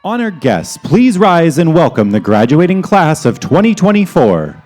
Honored guests, please rise and welcome the graduating class of 2024.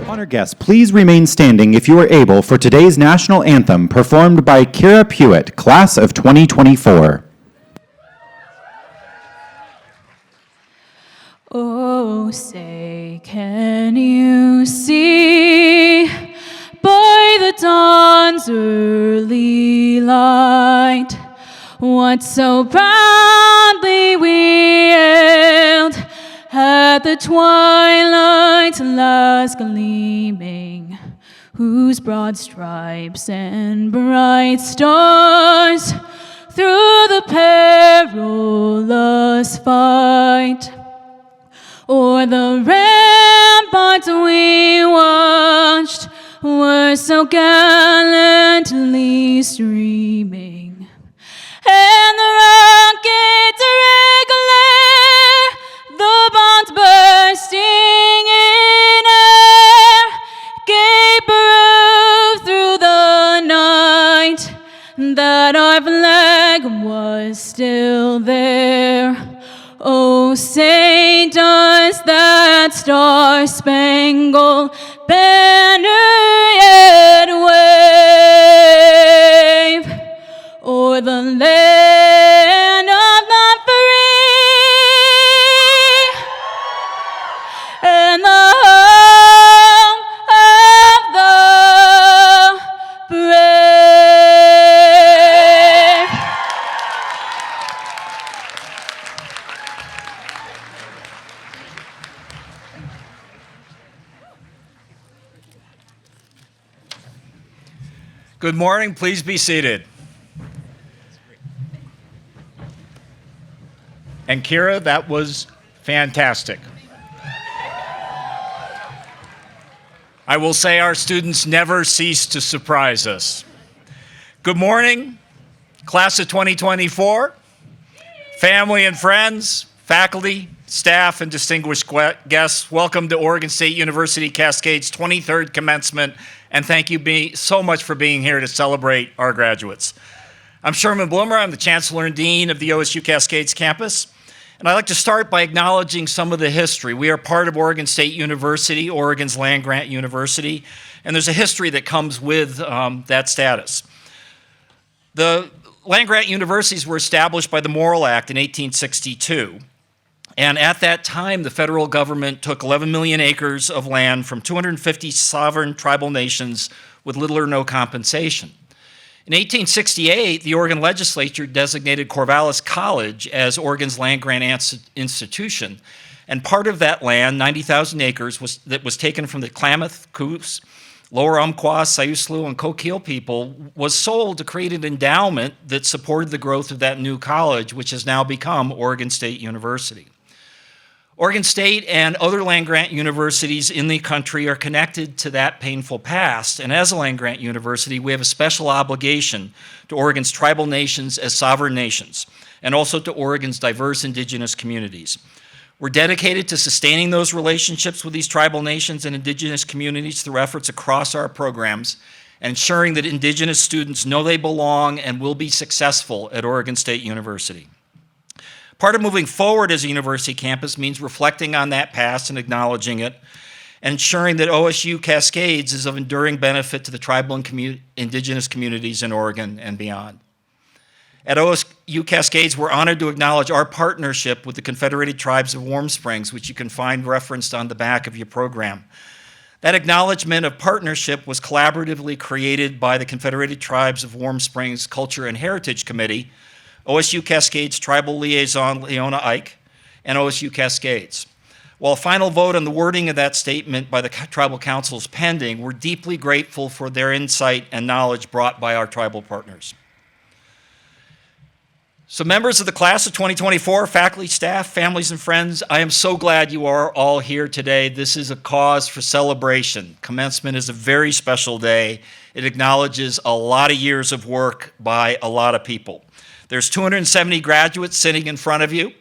Honored guests, please remain standing if you are able for today's national anthem performed by Kira Pewitt, class of 2024. Oh, say, can you see by the dawn's early light what so proudly we hailed at the twilight's last gleaming, whose broad stripes and bright stars through the perilous fight o'er the ramparts we watched were so gallantly streaming, and the rockets' red glare, the bombs bursting in air, gave proof through the night that our flag was still there. Oh, say does that star-spangled banner yet wave o'er the land of the free and the home of the brave. Good morning. Please be seated. And Kira, that was fantastic. I will say our students never cease to surprise us. Good morning, class of 2024, family and friends, faculty, staff, and distinguished guests. Welcome to Oregon State University Cascades' 23rd commencement, and thank you so much for being here to celebrate our graduates. I'm Sherman Bloomer. I'm the Chancellor and Dean of the OSU-Cascades campus, and I'd like to start by acknowledging some of the history. We are part of Oregon State University, Oregon's land-grant university, and there's a history that comes with that status. The land-grant universities were established by the Morrill Act in 1862. And at that time, the federal government took 11 million acres of land from 250 sovereign tribal nations with little or no compensation. In 1868, the Oregon legislature designated Corvallis College as Oregon's land-grant institution. And part of that land, 90,000 acres, was taken from the Klamath, Coos, Lower Umpqua, Siuslaw, and Coquille people, was sold to create an endowment that supported the growth of that new college, which has now become Oregon State University. Oregon State and other land-grant universities in the country are connected to that painful past, and as a land-grant university, we have a special obligation to Oregon's tribal nations as sovereign nations, and also to Oregon's diverse indigenous communities. We're dedicated to sustaining those relationships with these tribal nations and indigenous communities through efforts across our programs, and ensuring that indigenous students know they belong and will be successful at Oregon State University. Part of moving forward as a university campus means reflecting on that past and acknowledging it, and ensuring that OSU-Cascades is of enduring benefit to the tribal and indigenous communities in Oregon and beyond. At OSU-Cascades, we're honored to acknowledge our partnership with the Confederated Tribes of Warm Springs, which you can find referenced on the back of your program. That acknowledgement of partnership was collaboratively created by the Confederated Tribes of Warm Springs Culture and Heritage Committee, OSU-Cascades Tribal Liaison Leona Ike, and OSU-Cascades. While a final vote on the wording of that statement by the Tribal Council is pending, we're deeply grateful for their insight and knowledge brought by our tribal partners. So members of the class of 2024, faculty, staff, families, and friends, I am so glad you are all here today. This is a cause for celebration. Commencement is a very special day. It acknowledges a lot of years of work by a lot of people. There's 270 graduates sitting in front of you.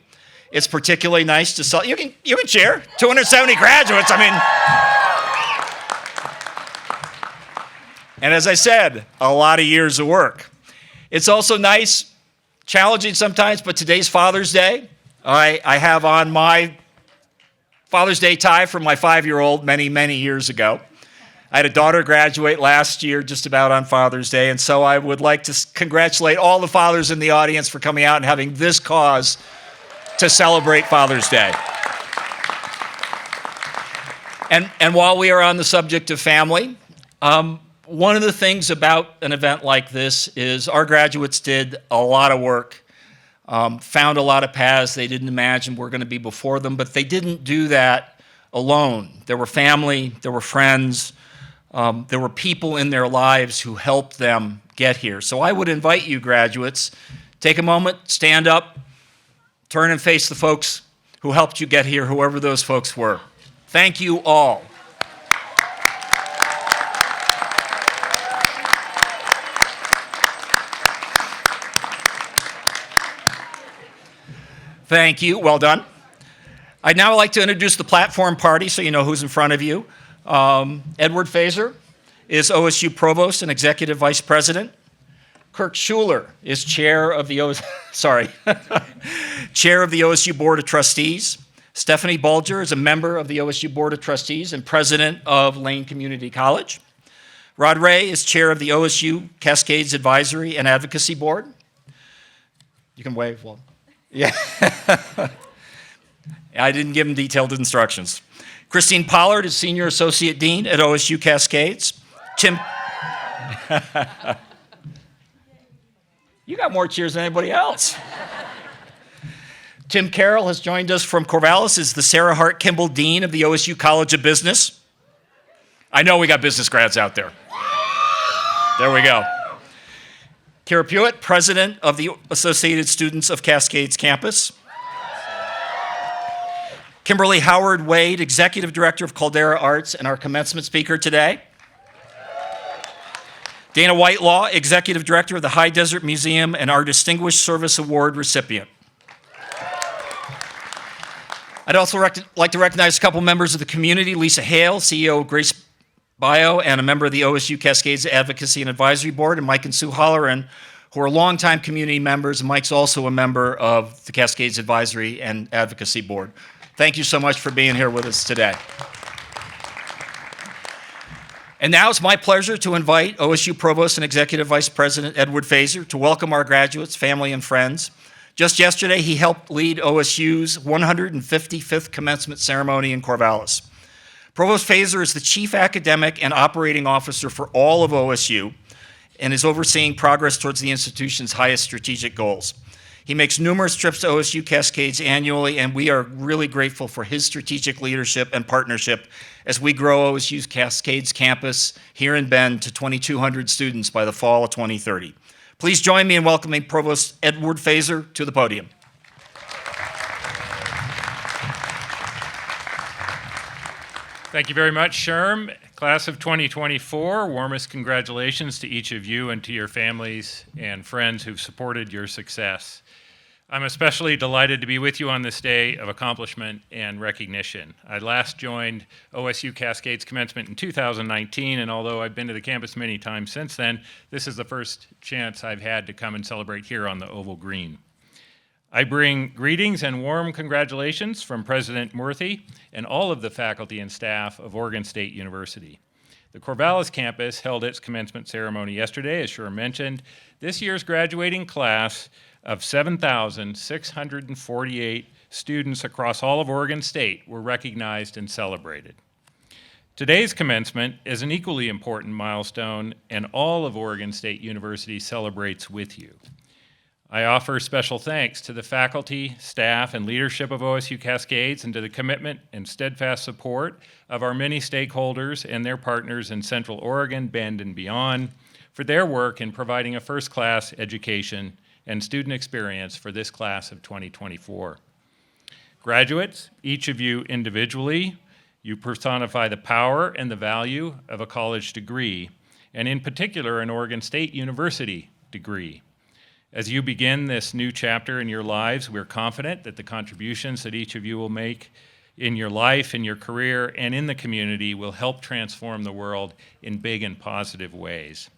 It's particularly nice to celebrate. You can share. 270 graduates, and as I said, a lot of years of work. It's also nice, challenging sometimes, but today's Father's Day. I have on my Father's Day tie from my 5-year-old many, many years ago. I had a daughter graduate last year, just about on Father's Day, and so I would like to congratulate all the fathers in the audience for coming out and having this cause to celebrate Father's Day. And while we are on the subject of family, one of the things about an event like this is our graduates did a lot of work, found a lot of paths they didn't imagine were going to be before them, but they didn't do that alone. There were family, there were friends, there were people in their lives who helped them get here. So I would invite you, graduates, take a moment, stand up, turn and face the folks who helped you get here, whoever those folks were. Thank you all. Thank you. Well done. I'd now like to introduce the platform party so you know who's in front of you. Edward Fazer is OSU Provost and Executive Vice President. Kirk Schuler is Chair of the Chair of the OSU Board of Trustees. Stephanie Bulger is a member of the OSU Board of Trustees and President of Lane Community College. Rod Ray is Chair of the OSU-Cascades Advisory and Advocacy Board. You can wave. Well, yeah. I didn't give him detailed instructions. Christine Pollard is Senior Associate Dean at OSU-Cascades. You got more cheers than anybody else. Tim Carroll has joined us from Corvallis as the Sarah Hart Kimball Dean of the OSU College of Business. I know we got business grads out there. There we go. Kara Pewitt, President of the Associated Students of Cascades Campus. Kimberly Howard Wade, Executive Director of Caldera Arts and our commencement speaker today. Dana Whitelaw, Executive Director of the High Desert Museum and our Distinguished Service Award recipient. I'd also like to recognize a couple members of the community, Lisa Hale, CEO of Grace Bio and a member of the OSU Cascades Advocacy and Advisory Board, and Mike and Sue Holleran, who are longtime community members, and Mike's also a member of the Cascades Advisory and Advocacy Board. Thank you so much for being here with us today. And now it's my pleasure to invite OSU Provost and Executive Vice President Edward Fazer to welcome our graduates, family, and friends. Just yesterday, he helped lead OSU's 155th commencement ceremony in Corvallis. Provost Fazer is the Chief Academic and Operating Officer for all of OSU and is overseeing progress towards the institution's highest strategic goals. He makes numerous trips to OSU Cascades annually, and we are really grateful for his strategic leadership and partnership as we grow OSU's Cascades campus here in Bend to 2,200 students by the fall of 2030. Please join me in welcoming Provost Edward Fazer to the podium. Thank you very much, Sherm. Class of 2024, warmest congratulations to each of you and to your families and friends who've supported your success. I'm especially delighted to be with you on this day of accomplishment and recognition. I last joined OSU Cascades Commencement in 2019, and although I've been to the campus many times since then, this is the first chance I've had to come and celebrate here on the Oval Green. I bring greetings and warm congratulations from President Murthy and all of the faculty and staff of Oregon State University. The Corvallis campus held its commencement ceremony yesterday, as Sherm mentioned. This year's graduating class of 7,648 students across all of Oregon State were recognized and celebrated. Today's commencement is an equally important milestone, and all of Oregon State University celebrates with you. I offer special thanks to the faculty, staff, and leadership of OSU Cascades and to the commitment and steadfast support of our many stakeholders and their partners in Central Oregon, Bend, and beyond for their work in providing a first-class education and student experience for this class of 2024. Graduates, each of you individually, you personify the power and the value of a college degree, and in particular an Oregon State University degree. As you begin this new chapter in your lives, we're confident that the contributions that each of you will make in your life, in your career, and in the community will help transform the world in big and positive ways.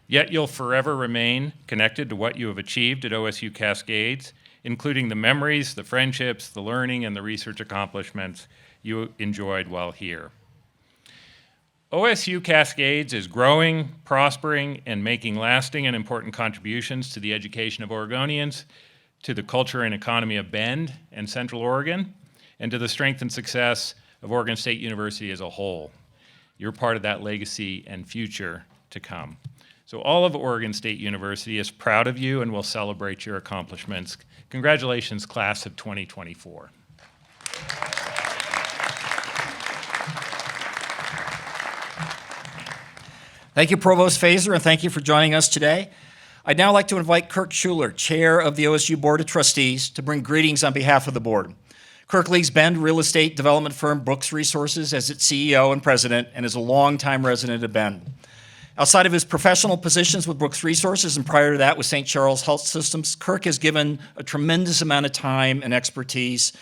Yet you'll forever remain connected to what you have achieved at OSU Cascades, including the memories, the friendships, the learning, and the research accomplishments you enjoyed while here. OSU-Cascades is growing, prospering, and making lasting and important contributions to the education of Oregonians, to the culture and economy of Bend and Central Oregon, and to the strength and success of Oregon State University as a whole. You're part of that legacy and future to come. So all of Oregon State University is proud of you and will celebrate your accomplishments. Congratulations, class of 2024. Thank you, Provost Fazer, and thank you for joining us today. I'd now like to invite Kirk Schuler, Chair of the OSU Board of Trustees, to bring greetings on behalf of the board. Kirk leads Bend real estate development firm Brooks Resources as its CEO and president, and is a longtime resident of Bend. Outside of his professional positions with Brooks Resources and prior to that with St. Charles Health Systems, Kirk has given a tremendous amount of time and expertise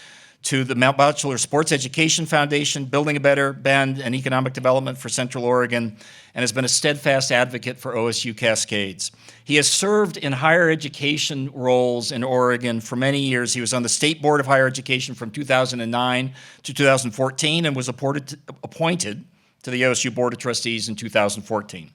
to the Mount Bachelor Sports Education Foundation, Building a Better Bend, and Economic Development for Central Oregon, and has been a steadfast advocate for OSU-Cascades. He has served in higher education roles in Oregon for many years. He was on the State Board of Higher Education from 2009 to 2014 and was appointed to the OSU Board of Trustees in 2014.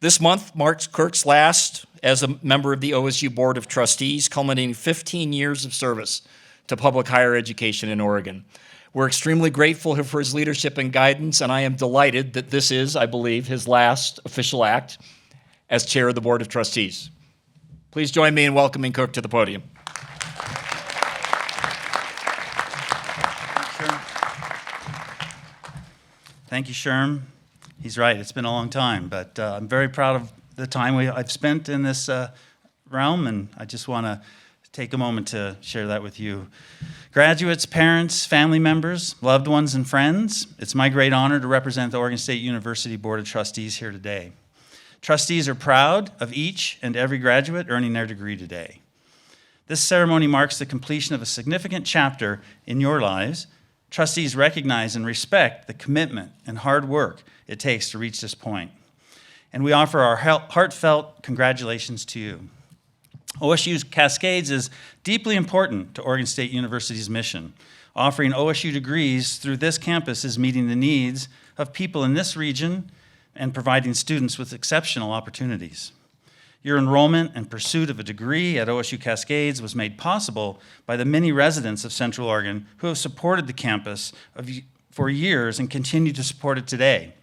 This month marks Kirk's last as a member of the OSU Board of Trustees, culminating 15 years of service to public higher education in Oregon. We're extremely grateful for his leadership and guidance, and I am delighted that this is, I believe, his last official act as chair of the Board of Trustees. Please join me in welcoming Kirk to the podium. Thank you, Sherm. He's right, it's been a long time, but I'm very proud of the time I've spent in this realm, and I just want to take a moment to share that with you. Graduates, parents, family members, loved ones, and friends, it's my great honor to represent the Oregon State University Board of Trustees here today. Trustees are proud of each and every graduate earning their degree today. This ceremony marks the completion of a significant chapter in your lives. Trustees recognize and respect the commitment and hard work it takes to reach this point. And we offer our heartfelt congratulations to you. OSU-Cascades is deeply important to Oregon State University's mission. Offering OSU degrees through this campus is meeting the needs of people in this region and providing students with exceptional opportunities. Your enrollment and pursuit of a degree at OSU-Cascades was made possible by the many residents of Central Oregon who have supported the campus for years and continue to support it today.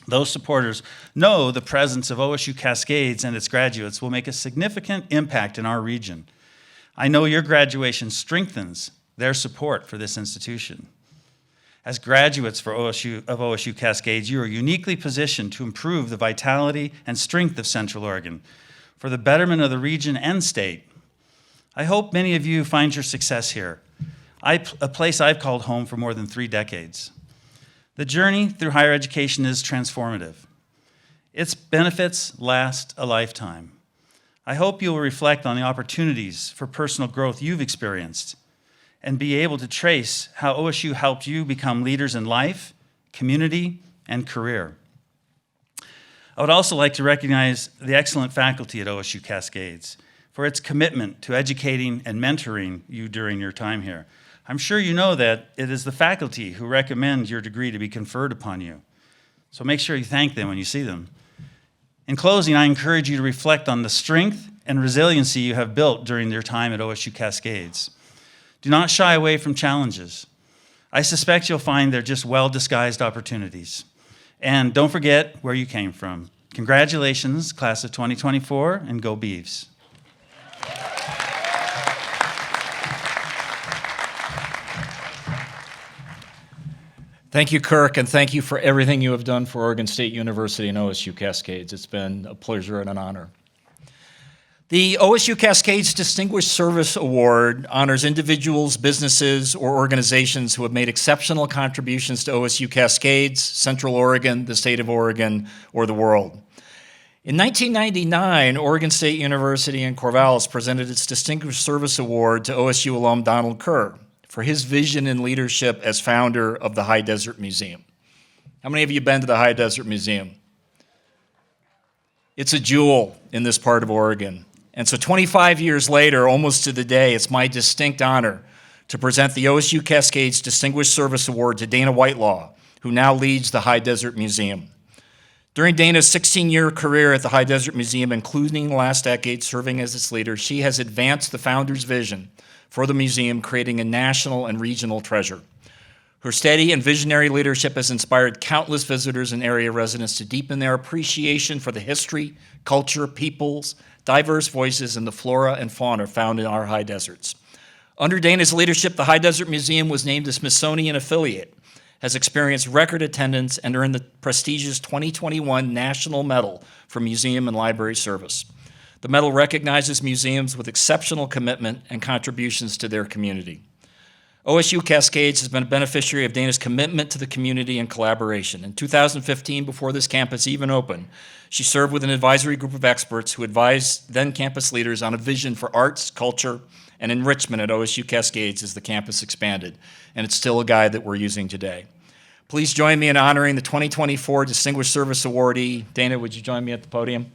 Those supporters know the presence of OSU-Cascades and its graduates will make a significant impact in our region. I know your graduation strengthens their support for this institution. As graduates of OSU-Cascades, you are uniquely positioned to improve the vitality and strength of Central Oregon for the betterment of the region and state. I hope many of you find your success here, a place I've called home for more than 3 decades. The journey through higher education is transformative. Its benefits last a lifetime. I hope you'll reflect on the opportunities for personal growth you've experienced and be able to trace how OSU helped you become leaders in life, community, and career. I would also like to recognize the excellent faculty at OSU-Cascades for its commitment to educating and mentoring you during your time here. I'm sure you know that it is the faculty who recommend your degree to be conferred upon you. So make sure you thank them when you see them. In closing, I encourage you to reflect on the strength and resiliency you have built during your time at OSU-Cascades. Do not shy away from challenges. I suspect you'll find they're just well-disguised opportunities. And don't forget where you came from. Congratulations, class of 2024, and go Beavs. Thank you, Kirk, and thank you for everything you have done for Oregon State University and OSU-Cascades. It's been a pleasure and an honor. The OSU-Cascades Distinguished Service Award honors individuals, businesses, or organizations who have made exceptional contributions to OSU-Cascades, Central Oregon, the state of Oregon, or the world. In 1999, Oregon State University in Corvallis presented its Distinguished Service Award to OSU alum Donald Kerr for his vision and leadership as founder of the High Desert Museum. How many of you have been to the High Desert Museum? It's a jewel in this part of Oregon. And so 25 years later, almost to the day, it's my distinct honor to present the OSU-Cascades Distinguished Service Award to Dana Whitelaw who now leads the High Desert Museum. During Dana's 16-year career at the High Desert Museum, including the last decade serving as its leader, she has advanced the founder's vision for the museum, creating a national and regional treasure. Her steady and visionary leadership has inspired countless visitors and area residents to deepen their appreciation for the history, culture, peoples, diverse voices, and the flora and fauna found in our high deserts. Under Dana's leadership, the High Desert Museum was named a Smithsonian affiliate, has experienced record attendance, and earned the prestigious 2021 National Medal for Museum and Library Service. The medal recognizes museums with exceptional commitment and contributions to their community. OSU-Cascades has been a beneficiary of Dana's commitment to the community and collaboration. In 2015, before this campus even opened, she served with an advisory group of experts who advised then-campus leaders on a vision for arts, culture, and enrichment at OSU-Cascades as the campus expanded, and it's still a guide that we're using today. Please join me in honoring the 2024 Distinguished Service Awardee. Dana, would you join me at the podium?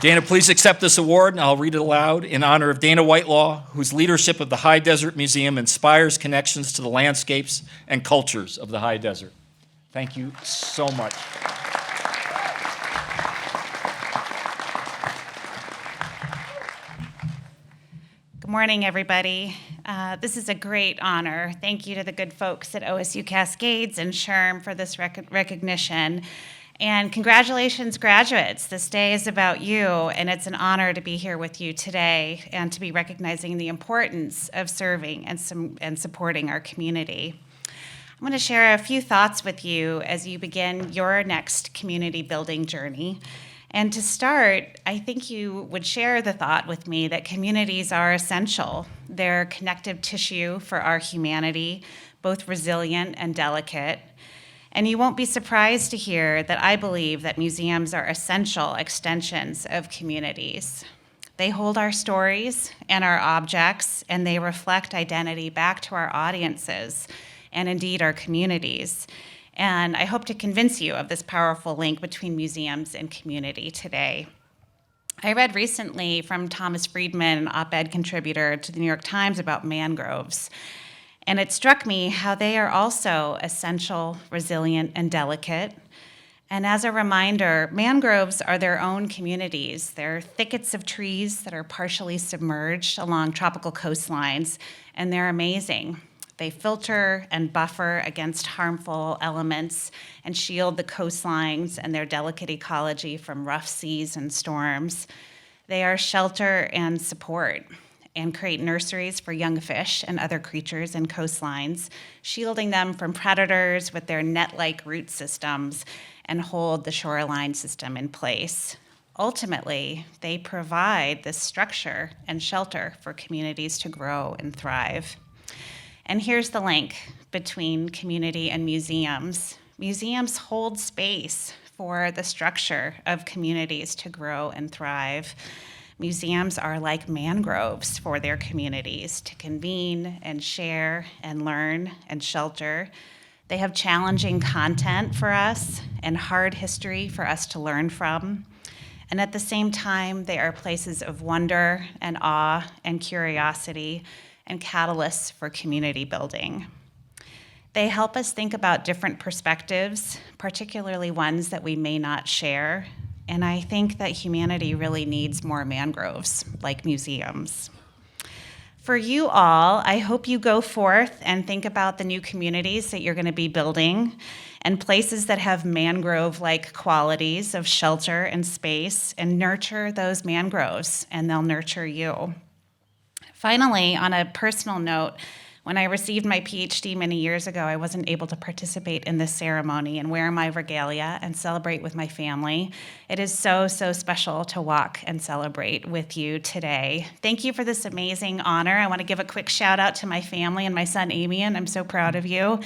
Dana, please accept this award, and I'll read it aloud, in honor of Dana Whitelaw, whose leadership of the High Desert Museum inspires connections to the landscapes and cultures of the High Desert. Thank you so much. Good morning, everybody. This is a great honor. Thank you to the good folks at OSU Cascades and SHRM for this recognition. And congratulations, graduates. This day is about you, and it's an honor to be here with you today and to be recognizing the importance of serving and supporting our community. I'm going to share a few thoughts with you as you begin your next community building journey. And to start, I think you would share the thought with me that communities are essential. They're connective tissue for our humanity, both resilient and delicate. And you won't be surprised to hear that I believe that museums are essential extensions of communities. They hold our stories and our objects, and they reflect identity back to our audiences and indeed our communities. And I hope to convince you of this powerful link between museums and community today. I read recently from Thomas Friedman, an op-ed contributor to the New York Times, about mangroves. And it struck me how they are also essential, resilient, and delicate. And as a reminder, mangroves are their own communities. They're thickets of trees that are partially submerged along tropical coastlines, and they're amazing. They filter and buffer against harmful elements and shield the coastlines and their delicate ecology from rough seas and storms. They are shelter and support, and create nurseries for young fish and other creatures in coastlines, shielding them from predators with their net-like root systems and hold the shoreline system in place. Ultimately, they provide this structure and shelter for communities to grow and thrive. And here's the link between community and museums. Museums hold space for the structure of communities to grow and thrive. Museums are like mangroves for their communities to convene and share and learn and shelter. They have challenging content for us and hard history for us to learn from. And at the same time, they are places of wonder and awe and curiosity and catalysts for community building. They help us think about different perspectives, particularly ones that we may not share. And I think that humanity really needs more mangroves, like museums. For you all, I hope you go forth and think about the new communities that you're going to be building and places that have mangrove-like qualities of shelter and space, and nurture those mangroves, and they'll nurture you. Finally, on a personal note, when I received my PhD many years ago, I wasn't able to participate in this ceremony and wear my regalia and celebrate with my family. It is so, so special to walk and celebrate with you today. Thank you for this amazing honor. I want to give a quick shout out to my family and my son, Amian. I'm so proud of you.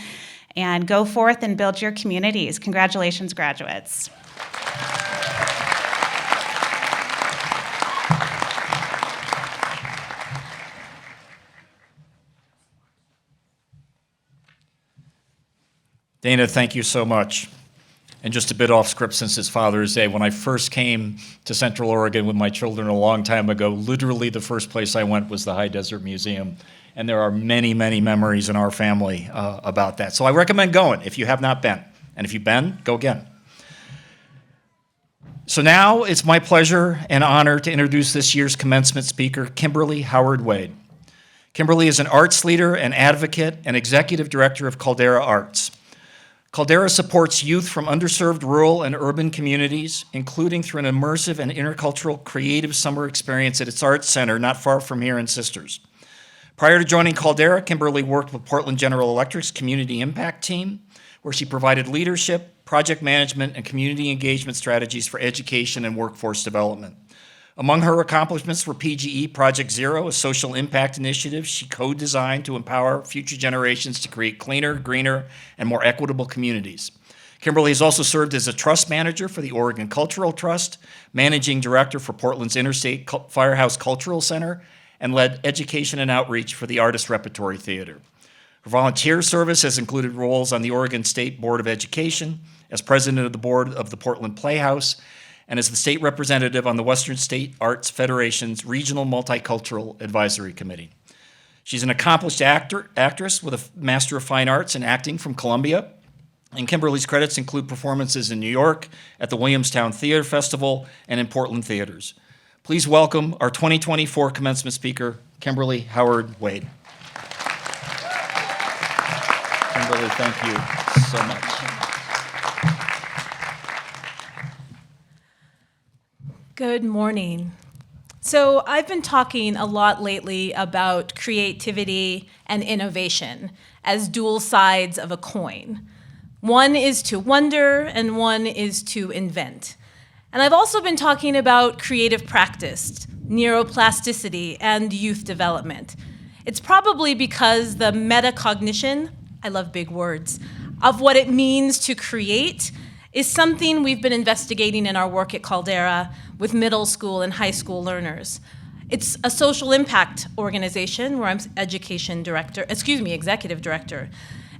And go forth and build your communities. Congratulations, graduates. Dana, thank you so much. And just a bit off script since it's Father's Day, when I first came to Central Oregon with my children a long time ago, literally the first place I went was the High Desert Museum. And there are many, many memories in our family about that. So I recommend going if you have not been. And if you've been, go again. So now it's my pleasure and honor to introduce this year's commencement speaker, Kimberly Howard-Wade. Kimberly is an arts leader and advocate and executive director of Caldera Arts. Caldera supports youth from underserved rural and urban communities, including through an immersive and intercultural creative summer experience at its arts center not far from here in Sisters. Prior to joining Caldera, Kimberly worked with Portland General Electric's Community Impact Team, where she provided leadership, project management, and community engagement strategies for education and workforce development. Among her accomplishments were PGE Project Zero, a social impact initiative she co-designed to empower future generations to create cleaner, greener, and more equitable communities. Kimberly has also served as a trust manager for the Oregon Cultural Trust, managing director for Portland's Interstate Firehouse Cultural Center, and led education and outreach for the Artist Repertory Theater. Her volunteer service has included roles on the Oregon State Board of Education, as president of the board of the Portland Playhouse, and as the state representative on the Western State Arts Federation's Regional Multicultural Advisory Committee. She's an accomplished actress with a Master of Fine Arts in Acting from Columbia, and Kimberly's credits include performances in New York, at the Williamstown Theater Festival, and in Portland theaters. Please welcome our 2024 commencement speaker, Kimberly Howard-Wade. Kimberly, thank you so much. Good morning. So I've been talking a lot lately about creativity and innovation as dual sides of a coin. One is to wonder and one is to invent. And I've also been talking about creative practice, neuroplasticity, and youth development. It's probably because the metacognition, I love big words, of what it means to create is something we've been investigating in our work at Caldera with middle school and high school learners. It's a social impact organization where I'm executive director.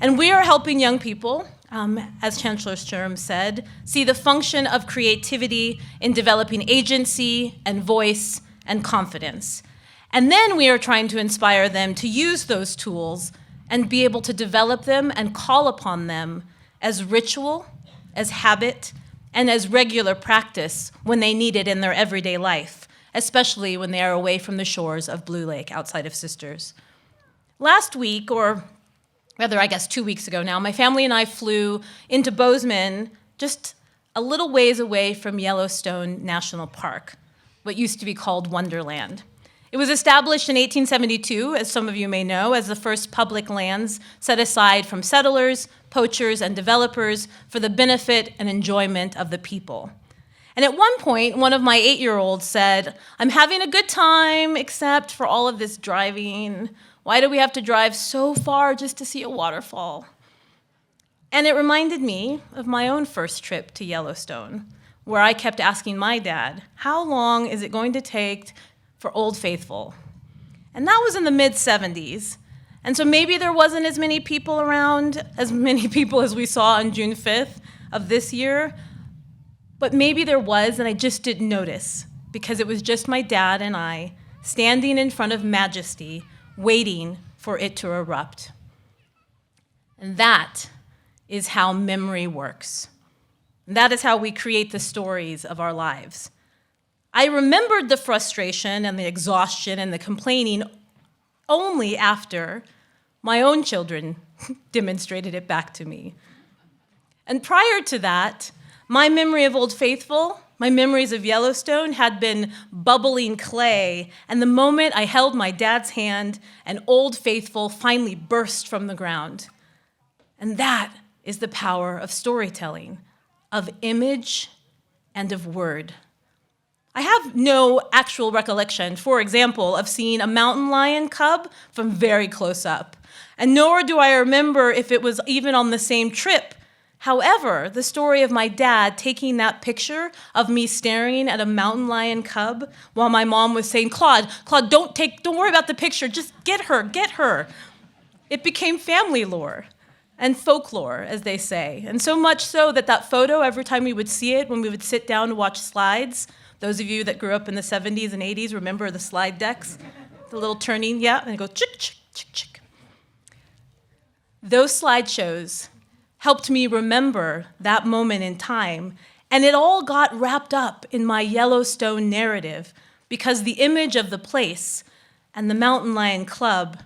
And we are helping young people, as Chancellor Sturm said, see the function of creativity in developing agency and voice and confidence. And then we are trying to inspire them to use those tools and be able to develop them and call upon them as ritual, as habit, and as regular practice when they need it in their everyday life, especially when they are away from the shores of Blue Lake outside of Sisters. Last week, or rather, I guess 2 weeks ago now, my family and I flew into Bozeman, just a little ways away from Yellowstone National Park, what used to be called Wonderland. It was established in 1872, as some of you may know, as the first public lands set aside from settlers, poachers, and developers for the benefit and enjoyment of the people. And at one point, one of my 8-year-olds said, "I'm having a good time, except for all of this driving. Why do we have to drive so far just to see a waterfall?" And it reminded me of my own first trip to Yellowstone, where I kept asking my dad, how long is it going to take for Old Faithful? And that was in the mid-'70s. And so maybe there wasn't as many people around, as many people as we saw on June 5th of this year, but maybe there was, and I just didn't notice, because it was just my dad and I standing in front of majesty, waiting for it to erupt. And that is how memory works. And that is how we create the stories of our lives. I remembered the frustration and the exhaustion and the complaining only after my own children demonstrated it back to me. And prior to that, my memory of Old Faithful, my memories of Yellowstone had been bubbling clay, and the moment I held my dad's hand, and Old Faithful finally burst from the ground. And that is the power of storytelling, of image and of word. I have no actual recollection, for example, of seeing a mountain lion cub from very close up, and nor do I remember if it was even on the same trip. However, the story of my dad taking that picture of me staring at a mountain lion cub while my mom was saying, Claude, don't worry about the picture, just get her. It became family lore. and folklore, as they say. And so much so that that photo, every time we would see it, when we would sit down to watch slides, those of you that grew up in the 70s and 80s remember the slide decks, the little turning, yeah, and it goes chick, chick, chick, chick. Those slideshows helped me remember that moment in time, and it all got wrapped up in my Yellowstone narrative because the image of the place and the mountain lion cub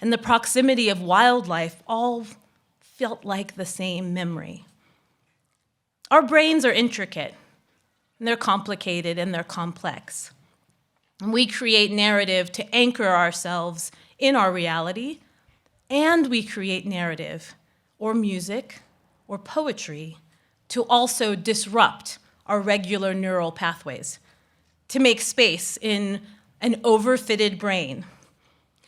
and the proximity of wildlife all felt like the same memory. Our brains are intricate, and they're complicated, and they're complex. And we create narrative to anchor ourselves in our reality, and we create narrative, or music, or poetry, to also disrupt our regular neural pathways, to make space in an overfitted brain.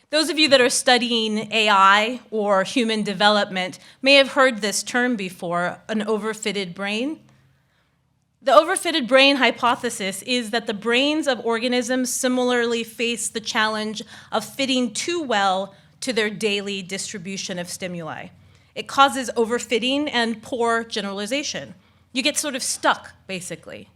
Those of you that are studying AI or human development may have heard this term before, an overfitted brain. The overfitted brain hypothesis is that the brains of organisms similarly face the challenge of fitting too well to their daily distribution of stimuli. It causes overfitting and poor generalization. You get sort of stuck, basically.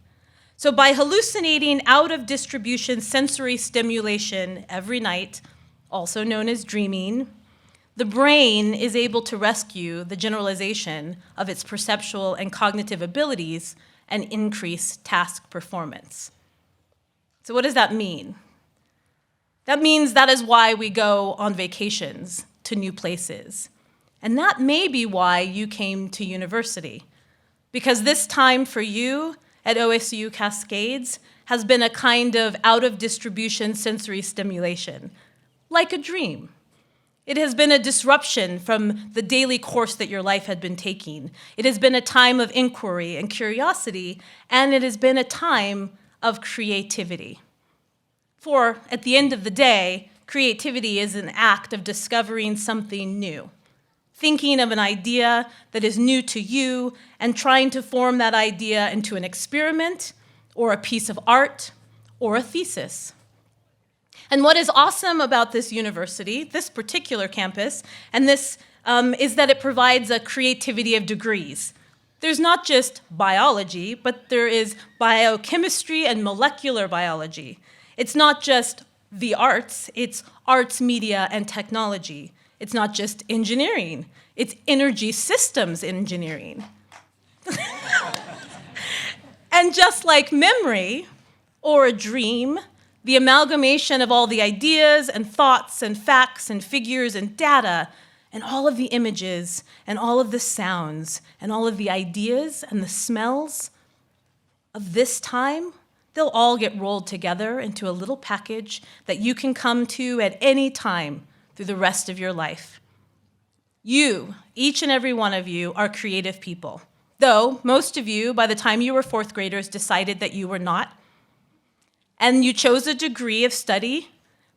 So by hallucinating out of distribution sensory stimulation every night, also known as dreaming, the brain is able to rescue the generalization of its perceptual and cognitive abilities and increase task performance. So what does that mean? That means that is why we go on vacations to new places. And that may be why you came to university, because this time for you at OSU-Cascades has been a kind of out-of-distribution sensory stimulation, like a dream. It has been a disruption from the daily course that your life had been taking. It has been a time of inquiry and curiosity, and it has been a time of creativity. For at the end of the day, creativity is an act of discovering something new, thinking of an idea that is new to you and trying to form that idea into an experiment or a piece of art or a thesis. And what is awesome about this university, this particular campus, and this is that it provides a creativity of degrees. There's not just biology, but there is biochemistry and molecular biology. It's not just the arts, it's arts, media, and technology. It's not just engineering, it's energy systems engineering. And just like memory or a dream, the amalgamation of all the ideas and thoughts and facts and figures and data and all of the images and all of the sounds and all of the ideas and the smells of this time, they'll all get rolled together into a little package that you can come to at any time through the rest of your life. You, each and every one of you, are creative people, though most of you, by the time you were fourth graders, decided that you were not. And you chose a degree of study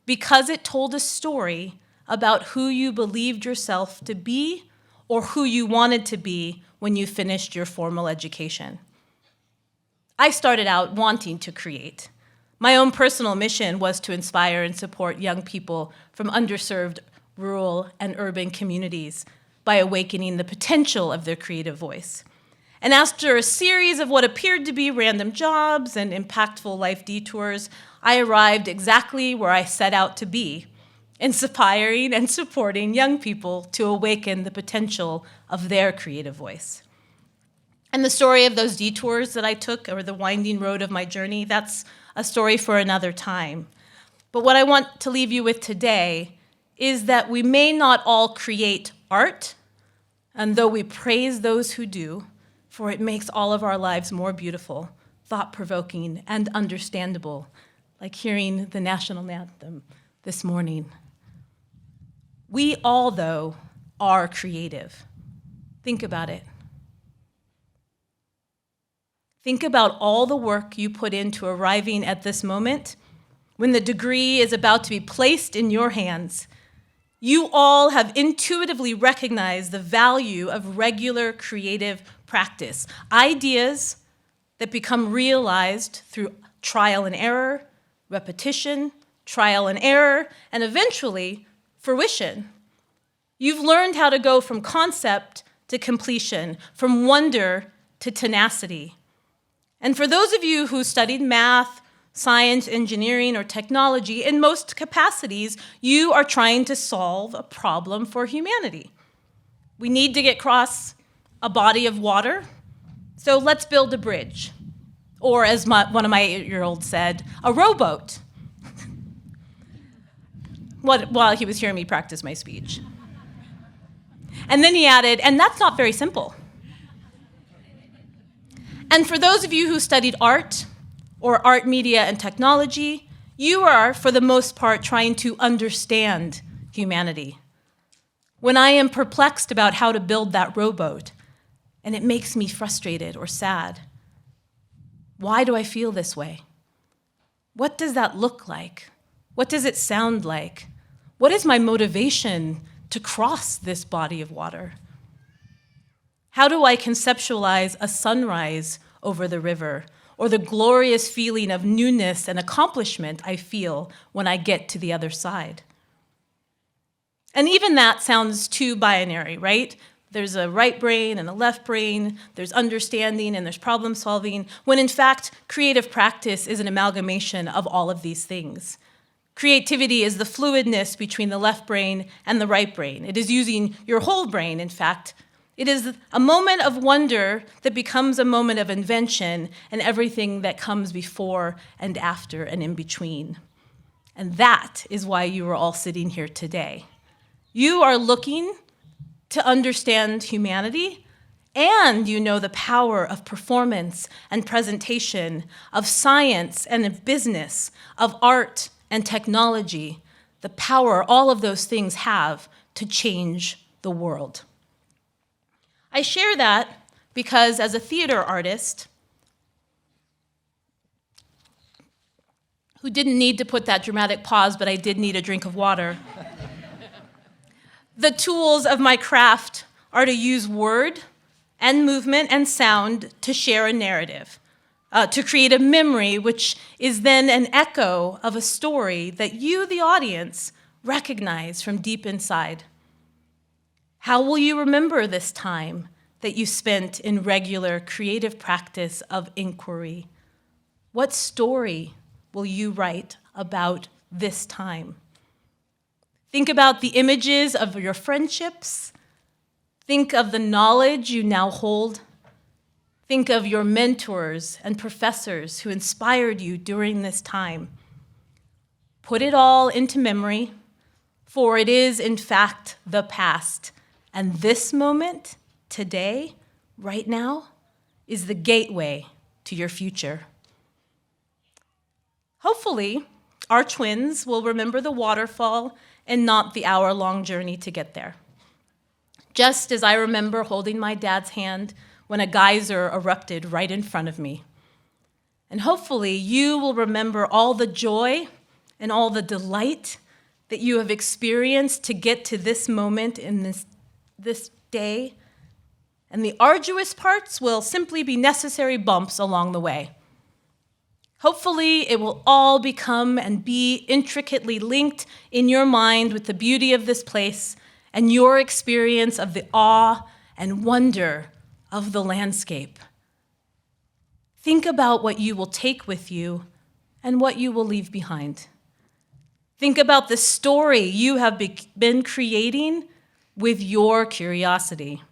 because it told a story about who you believed yourself to be or who you wanted to be when you finished your formal education. I started out wanting to create. My own personal mission was to inspire and support young people from underserved rural and urban communities by awakening the potential of their creative voice. And after a series of what appeared to be random jobs and impactful life detours, I arrived exactly where I set out to be, inspiring and supporting young people to awaken the potential of their creative voice. And the story of those detours that I took, or the winding road of my journey, that's a story for another time. But what I want to leave you with today is that we may not all create art, and though we praise those who do, for it makes all of our lives more beautiful, thought-provoking, and understandable, like hearing the national anthem this morning. We all, though, are creative. Think about it. Think about all the work you put into arriving at this moment when the degree is about to be placed in your hands. You all have intuitively recognized the value of regular creative practice, ideas that become realized through trial and error, repetition, trial and error, and eventually fruition. You've learned how to go from concept to completion, from wonder to tenacity. And for those of you who studied math, science, engineering, or technology, in most capacities, you are trying to solve a problem for humanity. We need to get across a body of water, so let's build a bridge. Or as one of my 8-year-olds said, a rowboat, while he was hearing me practice my speech. And then he added, and that's not very simple. And for those of you who studied art, or art, media, and technology, you are, for the most part, trying to understand humanity. When I am perplexed about how to build that rowboat, and it makes me frustrated or sad, why do I feel this way? What does that look like? What does it sound like? What is my motivation to cross this body of water? How do I conceptualize a sunrise over the river, or the glorious feeling of newness and accomplishment I feel when I get to the other side? And even that sounds too binary, right? There's a right brain and a left brain, there's understanding and there's problem solving, when in fact, creative practice is an amalgamation of all of these things. Creativity is the fluidness between the left brain and the right brain. It is using your whole brain, in fact. It is a moment of wonder that becomes a moment of invention and everything that comes before and after and in between. And that is why you are all sitting here today. You are looking to understand humanity, and you know the power of performance and presentation, of science and of business, of art and technology, the power all of those things have to change the world. I share that because as a theater artist who didn't need to put that dramatic pause, but I did need a drink of water, the tools of my craft are to use word and movement and sound to share a narrative, to create a memory which is then an echo of a story that you, the audience, recognize from deep inside. How will you remember this time that you spent in regular creative practice of inquiry? What story will you write about this time? Think about the images of your friendships. Think of the knowledge you now hold. Think of your mentors and professors who inspired you during this time. Put it all into memory, for it is, in fact, the past. And this moment, today, right now, is the gateway to your future. Hopefully, our twins will remember the waterfall and not the hour-long journey to get there. Just as I remember holding my dad's hand when a geyser erupted right in front of me. And hopefully, you will remember all the joy and all the delight that you have experienced to get to this moment in this day. And the arduous parts will simply be necessary bumps along the way. Hopefully, it will all become and be intricately linked in your mind with the beauty of this place and your experience of the awe and wonder of the landscape. Think about what you will take with you and what you will leave behind. Think about the story you have been creating with your curiosity.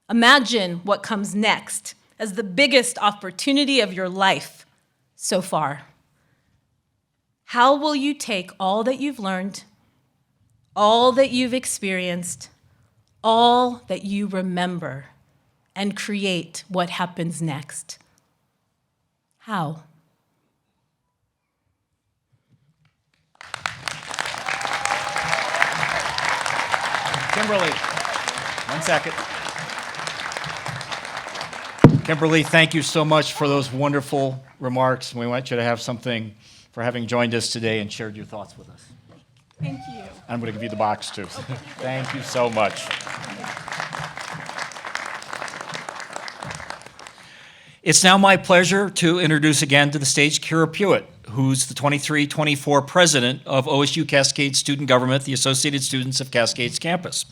Imagine what comes next as the biggest opportunity of your life so far. How will you take all that you've learned, all that you've experienced, all that you remember, and create what happens next? How? Kimberly, 1 second. Kimberly, thank you so much for those wonderful remarks. We want you to have something for having joined us today and shared your thoughts with us. Thank you. I'm going to give you the box, too. Thank you so much. It's now my pleasure to introduce again to the stage Kira Pewitt, who's the 23-24 president of OSU-Cascades Student Government, the Associated Students of Cascades Campus.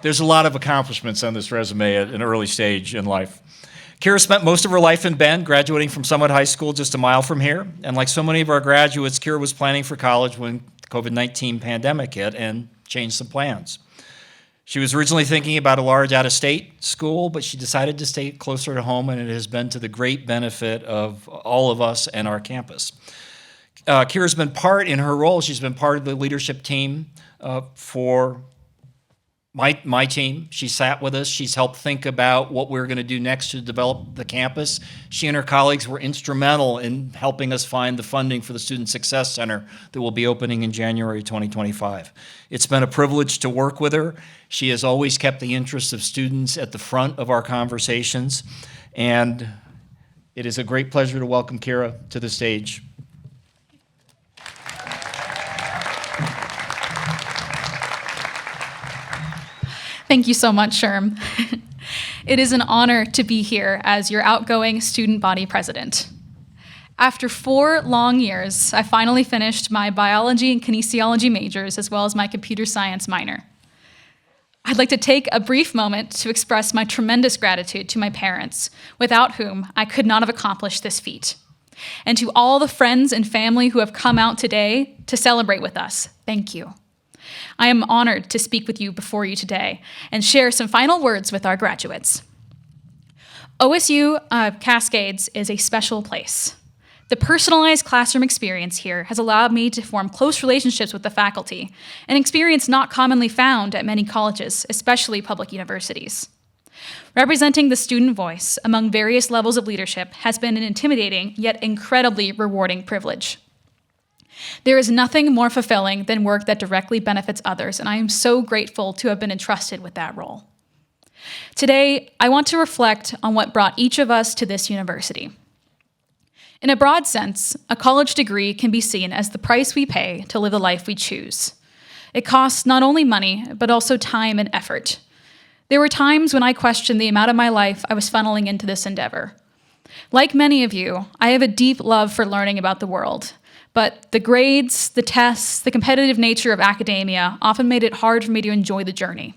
There's a lot of accomplishments on this resume at an early stage in life. Kira spent most of her life in Bend, graduating from Summit High School just a mile from here. And like so many of our graduates, Kira was planning for college when the COVID-19 pandemic hit and changed some plans. She was originally thinking about a large out-of-state school, but she decided to stay closer to home, and it has been to the great benefit of all of us and our campus. Kira's been in her role, she's been part of the leadership team for my team. She sat with us. She's helped think about what we're going to do next to develop the campus. She and her colleagues were instrumental in helping us find the funding for the Student Success Center that will be opening in January 2025. It's been a privilege to work with her. She has always kept the interests of students at the front of our conversations, and it is a great pleasure to welcome Kira to the stage. Thank you so much, Sherm. It is an honor to be here as your outgoing student body president. After 4 long years, I finally finished my biology and kinesiology majors as well as my computer science minor. I'd like to take a brief moment to express my tremendous gratitude to my parents, without whom I could not have accomplished this feat. And to all the friends and family who have come out today to celebrate with us, thank you. I am honored to speak with you before you today and share some final words with our graduates. OSU-Cascades is a special place. The personalized classroom experience here has allowed me to form close relationships with the faculty, an experience not commonly found at many colleges, especially public universities. Representing the student voice among various levels of leadership has been an intimidating yet incredibly rewarding privilege. There is nothing more fulfilling than work that directly benefits others, and I am so grateful to have been entrusted with that role. Today, I want to reflect on what brought each of us to this university. In a broad sense, a college degree can be seen as the price we pay to live the life we choose. It costs not only money, but also time and effort. There were times when I questioned the amount of my life I was funneling into this endeavor. Like many of you, I have a deep love for learning about the world. But the grades, the tests, the competitive nature of academia often made it hard for me to enjoy the journey.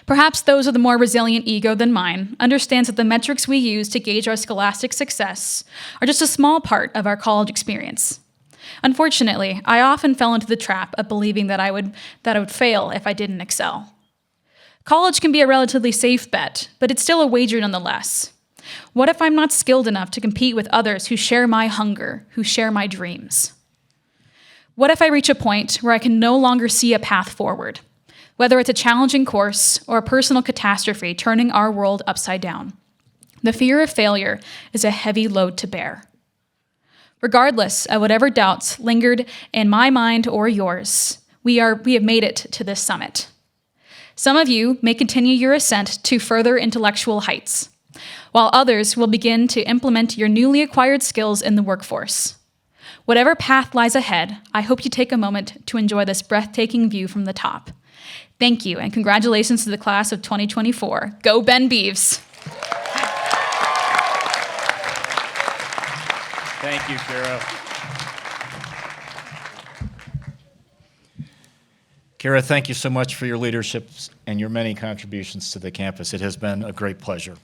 Perhaps those with a more resilient ego than mine understands that the metrics we use to gauge our scholastic success are just a small part of our college experience. Unfortunately, I often fell into the trap of believing that I would fail if I didn't excel. College can be a relatively safe bet, but it's still a wager nonetheless. What if I'm not skilled enough to compete with others who share my hunger, who share my dreams? What if I reach a point where I can no longer see a path forward, whether it's a challenging course or a personal catastrophe turning our world upside down? The fear of failure is a heavy load to bear. Regardless of whatever doubts lingered in my mind or yours, we have made it to this summit. Some of you may continue your ascent to further intellectual heights, while others will begin to implement your newly acquired skills in the workforce. Whatever path lies ahead, I hope you take a moment to enjoy this breathtaking view from the top. Thank you, and congratulations to the class of 2024. Go Ben Beeves! Thank you, Kira. Kira, thank you so much for your leadership and your many contributions to the campus. It has been a great pleasure.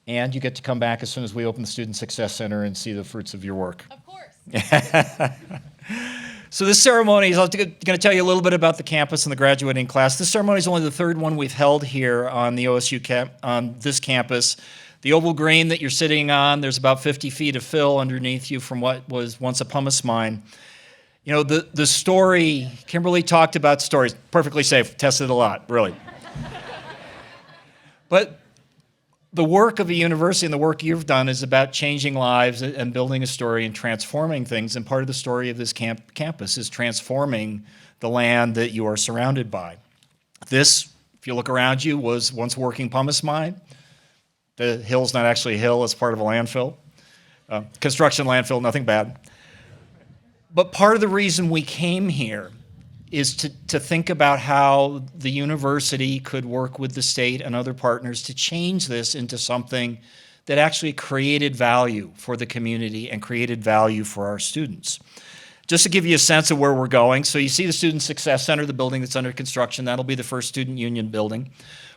And you get to come back as soon as we open the Student Success Center and see the fruits of your work. Of course. So this ceremony is, I'm going to tell you a little bit about the campus and the graduating class. This ceremony is only the 3rd one we've held here on the on this campus. The oval green that you're sitting on, there's about 50 feet of fill underneath you from what was once a pumice mine. You know, the story, Kimberly talked about stories, perfectly safe, tested a lot, really. But the work of a university and the work you've done is about changing lives and building a story and transforming things. And part of the story of this campus is transforming the land that you are surrounded by. This, if you look around you, was once a working pumice mine. The hill's not actually a hill, it's part of a landfill. Construction landfill, nothing bad. But part of the reason we came here is to think about how the university could work with the state and other partners to change this into something that actually created value for the community and created value for our students. Just to give you a sense of where we're going, so you see the Student Success Center, the building that's under construction. That'll be the first student union building.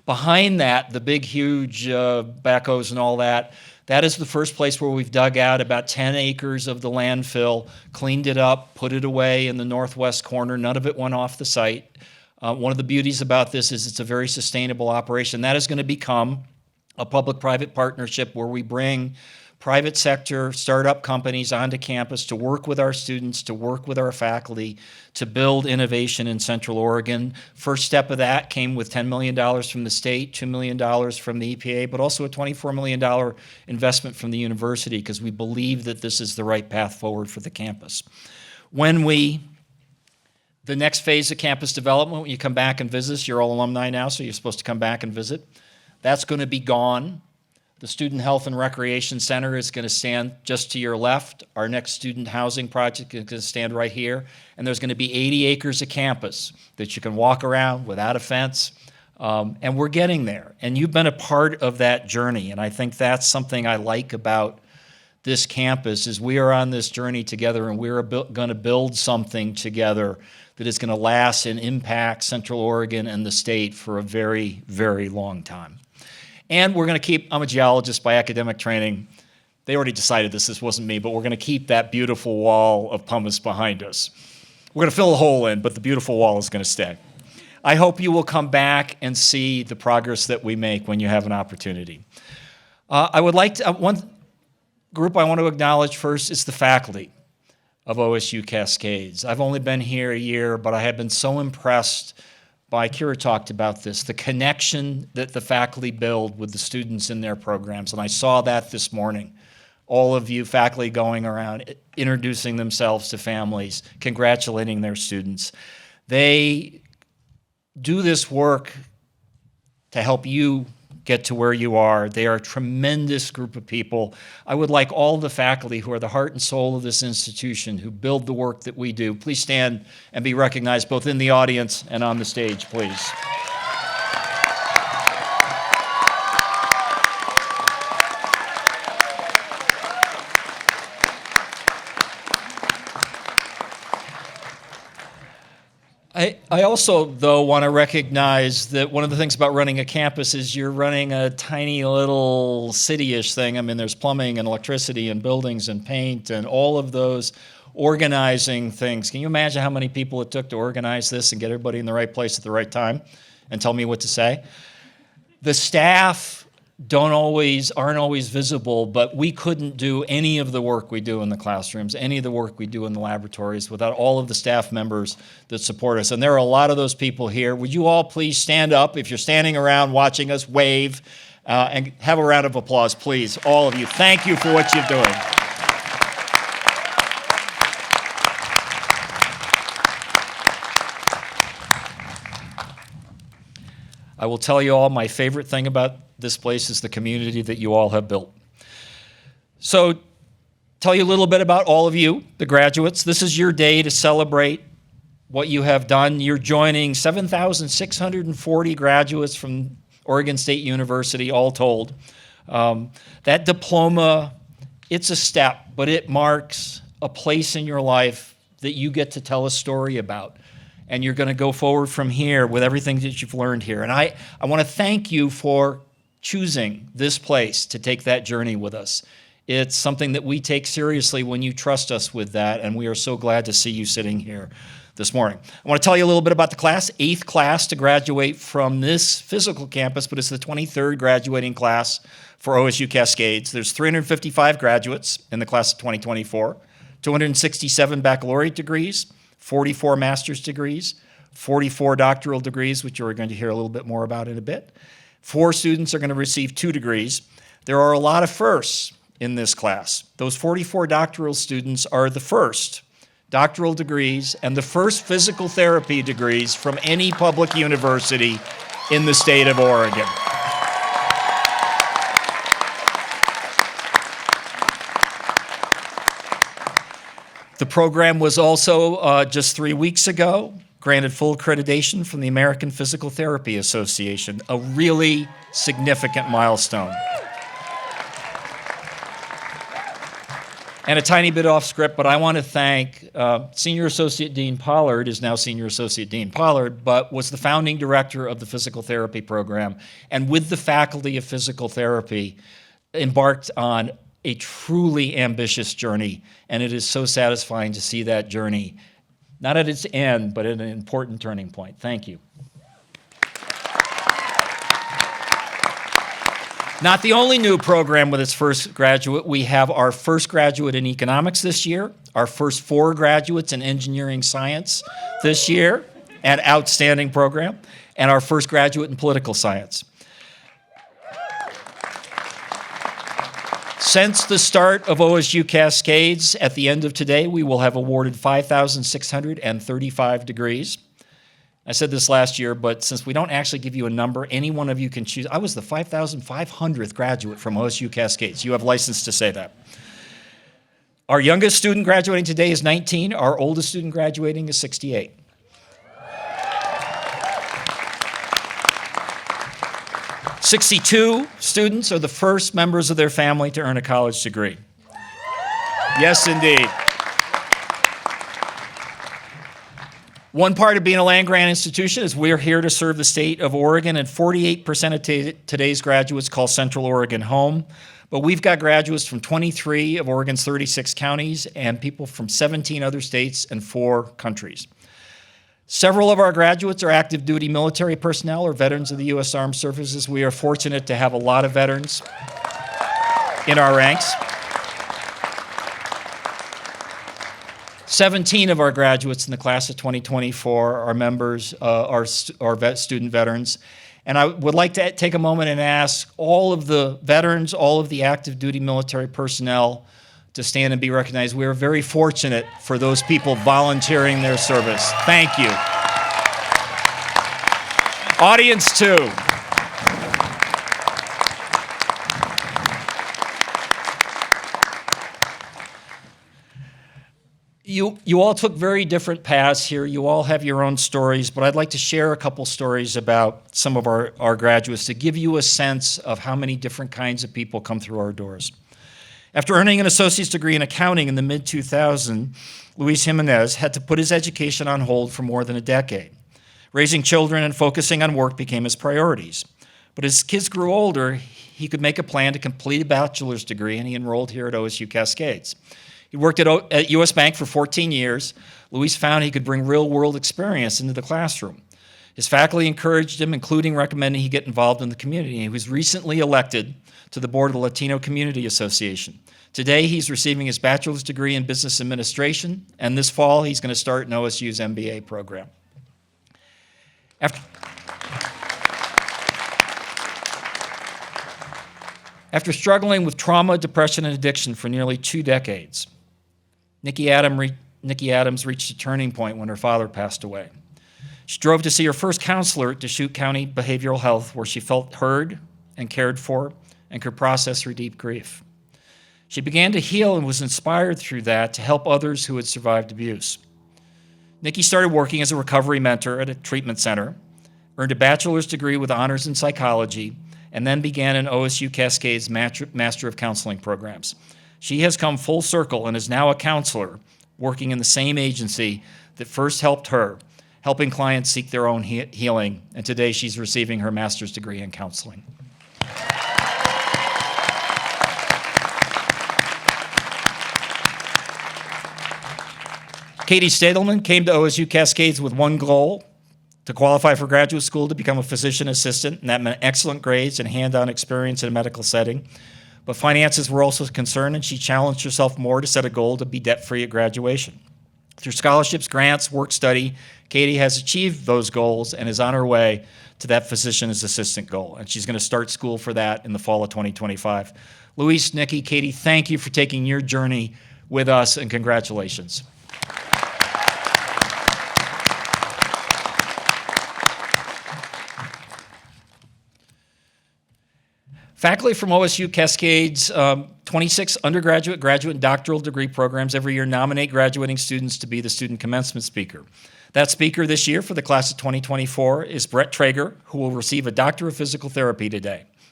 Behind that, the big, huge backhoes and all that, that is the first place where we've dug out about 10 acres of the landfill, cleaned it up, put it away in the northwest corner. None of it went off the site. One of the beauties about this is it's a very sustainable operation. That is going to become a public-private partnership where we bring private sector startup companies onto campus to work with our students, to work with our faculty, to build innovation in Central Oregon. First step of that came with $10 million from the state, $2 million from the EPA, but also a $24 million investment from the university because we believe that this is the right path forward for the campus. The next phase of campus development, when you come back and visit us, you're all alumni now, so you're supposed to come back and visit. That's going to be gone. The Student Health and Recreation Center is going to stand just to your left. Our next student housing project is going to stand right here. And there's going to be 80 acres of campus that you can walk around without a fence. And we're getting there. And you've been a part of that journey. And I think that's something I like about this campus is we are on this journey together, and we're going to build something together that is going to last and impact Central Oregon and the state for a very, very long time. And we're going to keep, I'm a geologist by academic training. They already decided this wasn't me, but we're going to keep that beautiful wall of pumice behind us. We're going to fill a hole in, but the beautiful wall is going to stay. I hope you will come back and see the progress that we make when you have an opportunity. I would like to, one group I want to acknowledge first is the faculty of OSU-Cascades. I've only been here a year, but I have been so impressed by, Kira talked about this, the connection that the faculty build with the students in their programs. And I saw that this morning. All of you faculty going around, introducing themselves to families, congratulating their students. They do this work to help you get to where you are. They are a tremendous group of people. I would like all the faculty who are the heart and soul of this institution, who build the work that we do. Please stand and be recognized both in the audience and on the stage, please. I also, though, want to recognize that one of the things about running a campus is you're running a tiny little city-ish thing. I mean, there's plumbing and electricity and buildings and paint and all of those organizing things. Can you imagine how many people it took to organize this and get everybody in the right place at the right time and tell me what to say? The staff aren't always visible, but we couldn't do any of the work we do in the classrooms, any of the work we do in the laboratories without all of the staff members that support us. And there are a lot of those people here. Would you all please stand up? If you're standing around watching us, wave and have a round of applause, please, all of you. Thank you for what you're doing. I will tell you all my favorite thing about this place is the community that you all have built. So, tell you a little bit about all of you, the graduates. This is your day to celebrate what you have done. You're joining 7,640 graduates from Oregon State University, all told. That diploma, it's a step, but it marks a place in your life that you get to tell a story about. And you're going to go forward from here with everything that you've learned here. And I want to thank you for choosing this place to take that journey with us. It's something that we take seriously when you trust us with that, and we are so glad to see you sitting here this morning. I want to tell you a little bit about the class. 8th class to graduate from this physical campus, but it's the 23rd graduating class for OSU-Cascades. There's 355 graduates in the class of 2024, 267 baccalaureate degrees, 44 master's degrees, 44 doctoral degrees, which you're going to hear a little bit more about in a bit. 4 students are going to receive 2 degrees. There are a lot of firsts in this class. Those 44 doctoral students are the first doctoral degrees and the first physical therapy degrees from any public university in the state of Oregon. The program was also, just 3 weeks ago, granted full accreditation from the American Physical Therapy Association, a really significant milestone. And a tiny bit off script, but I want to thank Senior Associate Dean Pollard, is now Senior Associate Dean Pollard, but was the founding director of the physical therapy program, and with the faculty of physical therapy, embarked on a truly ambitious journey, and it is so satisfying to see that journey, not at its end, but at an important turning point. Thank you. Not the only new program with its first graduate. We have our first graduate in economics this year, our first 4 graduates in engineering science this year, an outstanding program, and our first graduate in political science. Since the start of OSU-Cascades, at the end of today, we will have awarded 5,635 degrees. I said this last year, but since we don't actually give you a number, any one of you can choose. I was the 5,500th graduate from OSU-Cascades. You have license to say that. Our youngest student graduating today is 19. Our oldest student graduating is 68. "62 students are the first members of their family to earn a college degree." Yes, indeed. One part of being a land-grant institution is we're here to serve the state of Oregon, and 48% of today's graduates call Central Oregon home. But we've got graduates from 23 of Oregon's 36 counties and people from 17 other states and 4 countries. Several of our graduates are active duty military personnel or veterans of the U.S. Armed Services. We are fortunate to have a lot of veterans in our ranks. 17 of our graduates in the class of 2024 are members, are student veterans. And I would like to take a moment and ask all of the veterans, all of the active duty military personnel to stand and be recognized. We are very fortunate for those people volunteering their service. Thank you. Audience too. You all took very different paths here. You all have your own stories, but I'd like to share a couple stories about some of our graduates to give you a sense of how many different kinds of people come through our doors. After earning an associate's degree in accounting in the mid-2000s, Luis Jimenez had to put his education on hold for more than a decade. Raising children and focusing on work became his priorities. But as kids grew older, he could make a plan to complete a bachelor's degree, and he enrolled here at OSU-Cascades. He worked at U.S. Bank for 14 years. Luis found he could bring real-world experience into the classroom. His faculty encouraged him, including recommending he get involved in the community. He was recently elected to the board of the Latino Community Association. Today, he's receiving his bachelor's degree in business administration, and this fall, he's going to start in OSU's MBA program. After struggling with trauma, depression, and addiction for nearly 2 decades, Nikki Adams reached a turning point when her father passed away. She drove to see her first counselor at Deschutes County Behavioral Health, where she felt heard and cared for and could process her deep grief. She began to heal and was inspired through that to help others who had survived abuse. Nikki started working as a recovery mentor at a treatment center, earned a bachelor's degree with honors in psychology, and then began an OSU-Cascades Master of Counseling programs. She has come full circle and is now a counselor working in the same agency that first helped her, helping clients seek their own healing, and today she's receiving her master's degree in counseling. Katie Stadelman came to OSU-Cascades with one goal: to qualify for graduate school to become a physician assistant, and that meant excellent grades and hand-on experience in a medical setting. But finances were also a concern, and she challenged herself more to set a goal to be debt-free at graduation. Through scholarships, grants, work study, Katie has achieved those goals and is on her way to that physician's assistant goal, and she's going to start school for that in the fall of 2025. Luis, Nikki, Katie, thank you for taking your journey with us, and congratulations. Faculty from OSU-Cascades, 26 undergraduate, graduate, and doctoral degree programs every year nominate graduating students to be the student commencement speaker. That speaker this year for the class of 2024 is Brett Traeger, who will receive a Doctor of Physical Therapy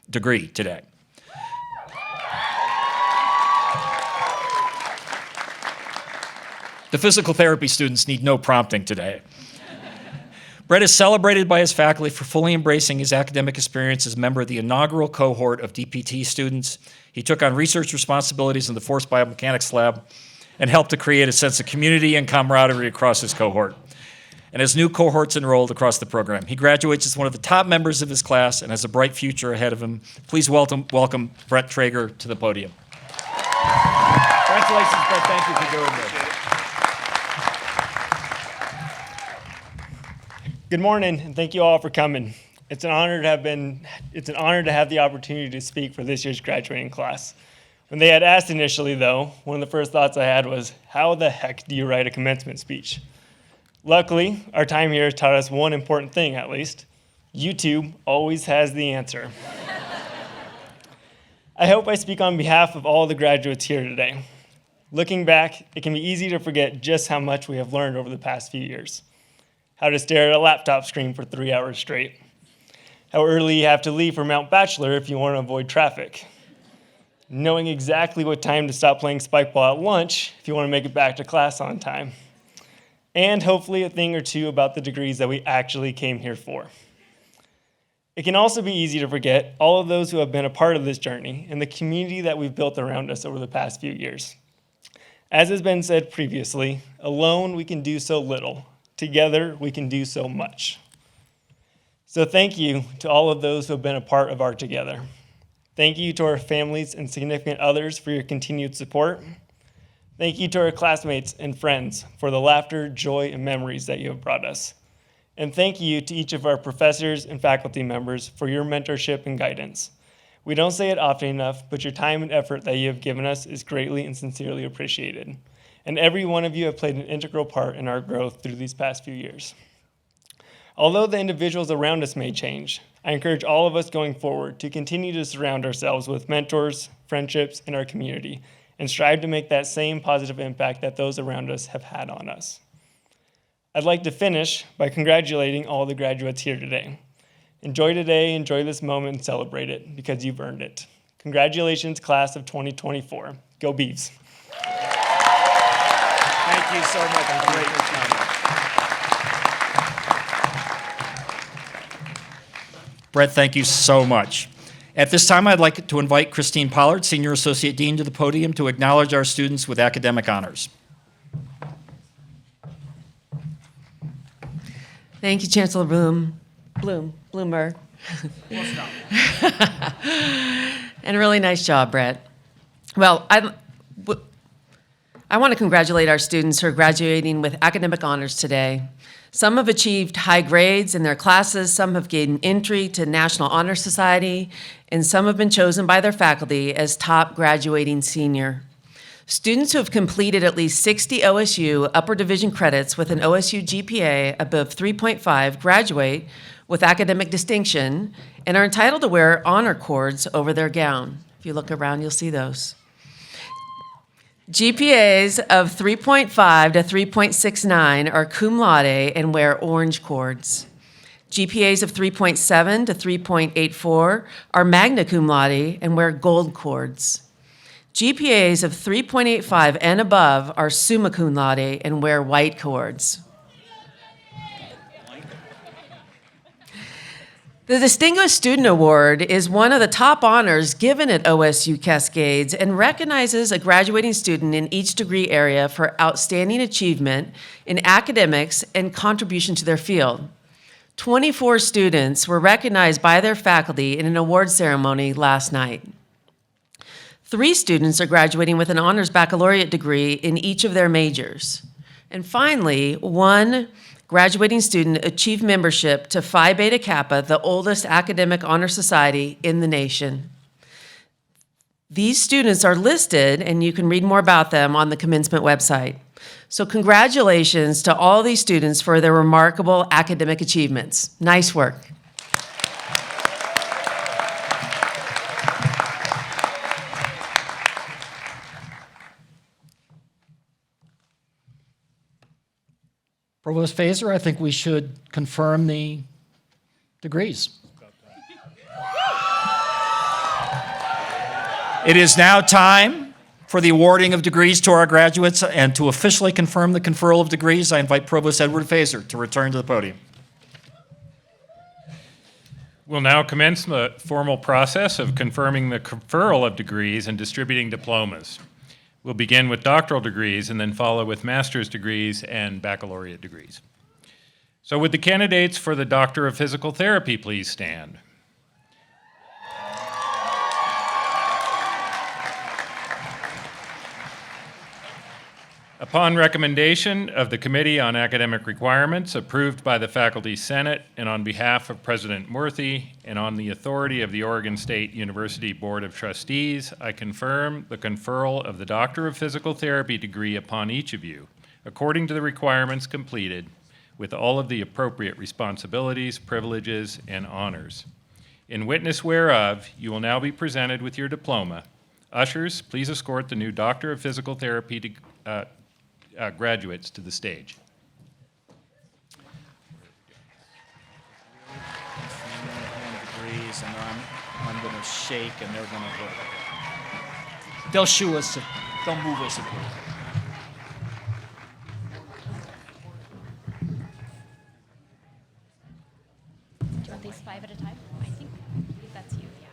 degree today. The physical therapy students need no prompting today. Brett is celebrated by his faculty for fully embracing his academic experience as a member of the inaugural cohort of DPT students. He took on research responsibilities in the Force Biomechanics Lab and helped to create a sense of community and camaraderie across his cohort, and as new cohorts enrolled across the program. He graduates as one of the top members of his class and has a bright future ahead of him. Please welcome Brett Traeger to the podium. Congratulations, Brett. Thank you for doing this. Good morning, and thank you all for coming. It's an honor to have the opportunity to speak for this year's graduating class. When they had asked initially, though, one of the first thoughts I had was, how the heck do you write a commencement speech? Luckily, our time here has taught us one important thing, at least. YouTube always has the answer. I hope I speak on behalf of all the graduates here today. Looking back, it can be easy to forget just how much we have learned over the past few years. How to stare at a laptop screen for 3 hours straight. How early you have to leave for Mount Bachelor if you want to avoid traffic. Knowing exactly what time to stop playing spikeball at lunch if you want to make it back to class on time. And hopefully a thing or two about the degrees that we actually came here for. It can also be easy to forget all of those who have been a part of this journey and the community that we've built around us over the past few years. As has been said previously, alone we can do so little. Together, we can do so much. So thank you to all of those who have been a part of our Together. Thank you to our families and significant others for your continued support. Thank you to our classmates and friends for the laughter, joy, and memories that you have brought us. And thank you to each of our professors and faculty members for your mentorship and guidance. We don't say it often enough, but your time and effort that you have given us is greatly and sincerely appreciated. And every one of you have played an integral part in our growth through these past few years. Although the individuals around us may change, I encourage all of us going forward to continue to surround ourselves with mentors, friendships, and our community, and strive to make that same positive impact that those around us have had on us. I'd like to finish by congratulating all the graduates here today. Enjoy today, enjoy this moment, and celebrate it, because you've earned it. Congratulations, class of 2024. Go Beavs. Thank you so much. Great comment. Brett, thank you so much. At this time, I'd like to invite Christine Pollard, Senior Associate Dean, to the podium to acknowledge our students with academic honors. Thank you, Chancellor Bloomer. And a really nice job, Brett. Well, I want to congratulate our students who are graduating with academic honors today. Some have achieved high grades in their classes, some have gained entry to National Honor Society, and some have been chosen by their faculty as top graduating senior. Students who have completed at least 60 OSU upper division credits with an OSU GPA above 3.5 graduate with academic distinction and are entitled to wear honor cords over their gown. If you look around, you'll see those. GPAs of 3.5 to 3.69 are cum laude and wear orange cords. GPAs of 3.7 to 3.84 are magna cum laude and wear gold cords. GPAs of 3.85 and above are summa cum laude and wear white cords. The Distinguished Student Award is one of the top honors given at OSU-Cascades and recognizes a graduating student in each degree area for outstanding achievement in academics and contribution to their field. 24 students were recognized by their faculty in an award ceremony last night. 3 students are graduating with an honors baccalaureate degree in each of their majors. And finally, 1 graduating student achieved membership to Phi Beta Kappa, the oldest academic honor society in the nation. These students are listed, and you can read more about them on the Commencement website. So congratulations to all these students for their remarkable academic achievements. Nice work. Provost Fazer, I think we should confirm the degrees. It is now time For the awarding of degrees to our graduates and to officially confirm the conferral of degrees, I invite Provost Edward Fazer to return to the podium. We'll now commence the formal process of confirming the conferral of degrees and distributing diplomas. We'll begin with doctoral degrees and then follow with master's degrees and baccalaureate degrees. So would the candidates for the Doctor of Physical Therapy please stand? Upon recommendation of the Committee on Academic Requirements, approved by the Faculty Senate, and on behalf of President Murthy, and on the authority of the Oregon State University Board of Trustees, I confirm the conferral of the Doctor of Physical Therapy degree upon each of you, according to the requirements completed, with all of the appropriate responsibilities, privileges, and honors. In witness whereof, you will now be presented with your diploma. Ushers, please escort the new Doctor of Physical Therapy graduates to the stage. Degrees, and I'm going to shake, and they're going to look. They'll shoo us. They'll move us. Do you want these 5 at a time? I think that's you, yeah.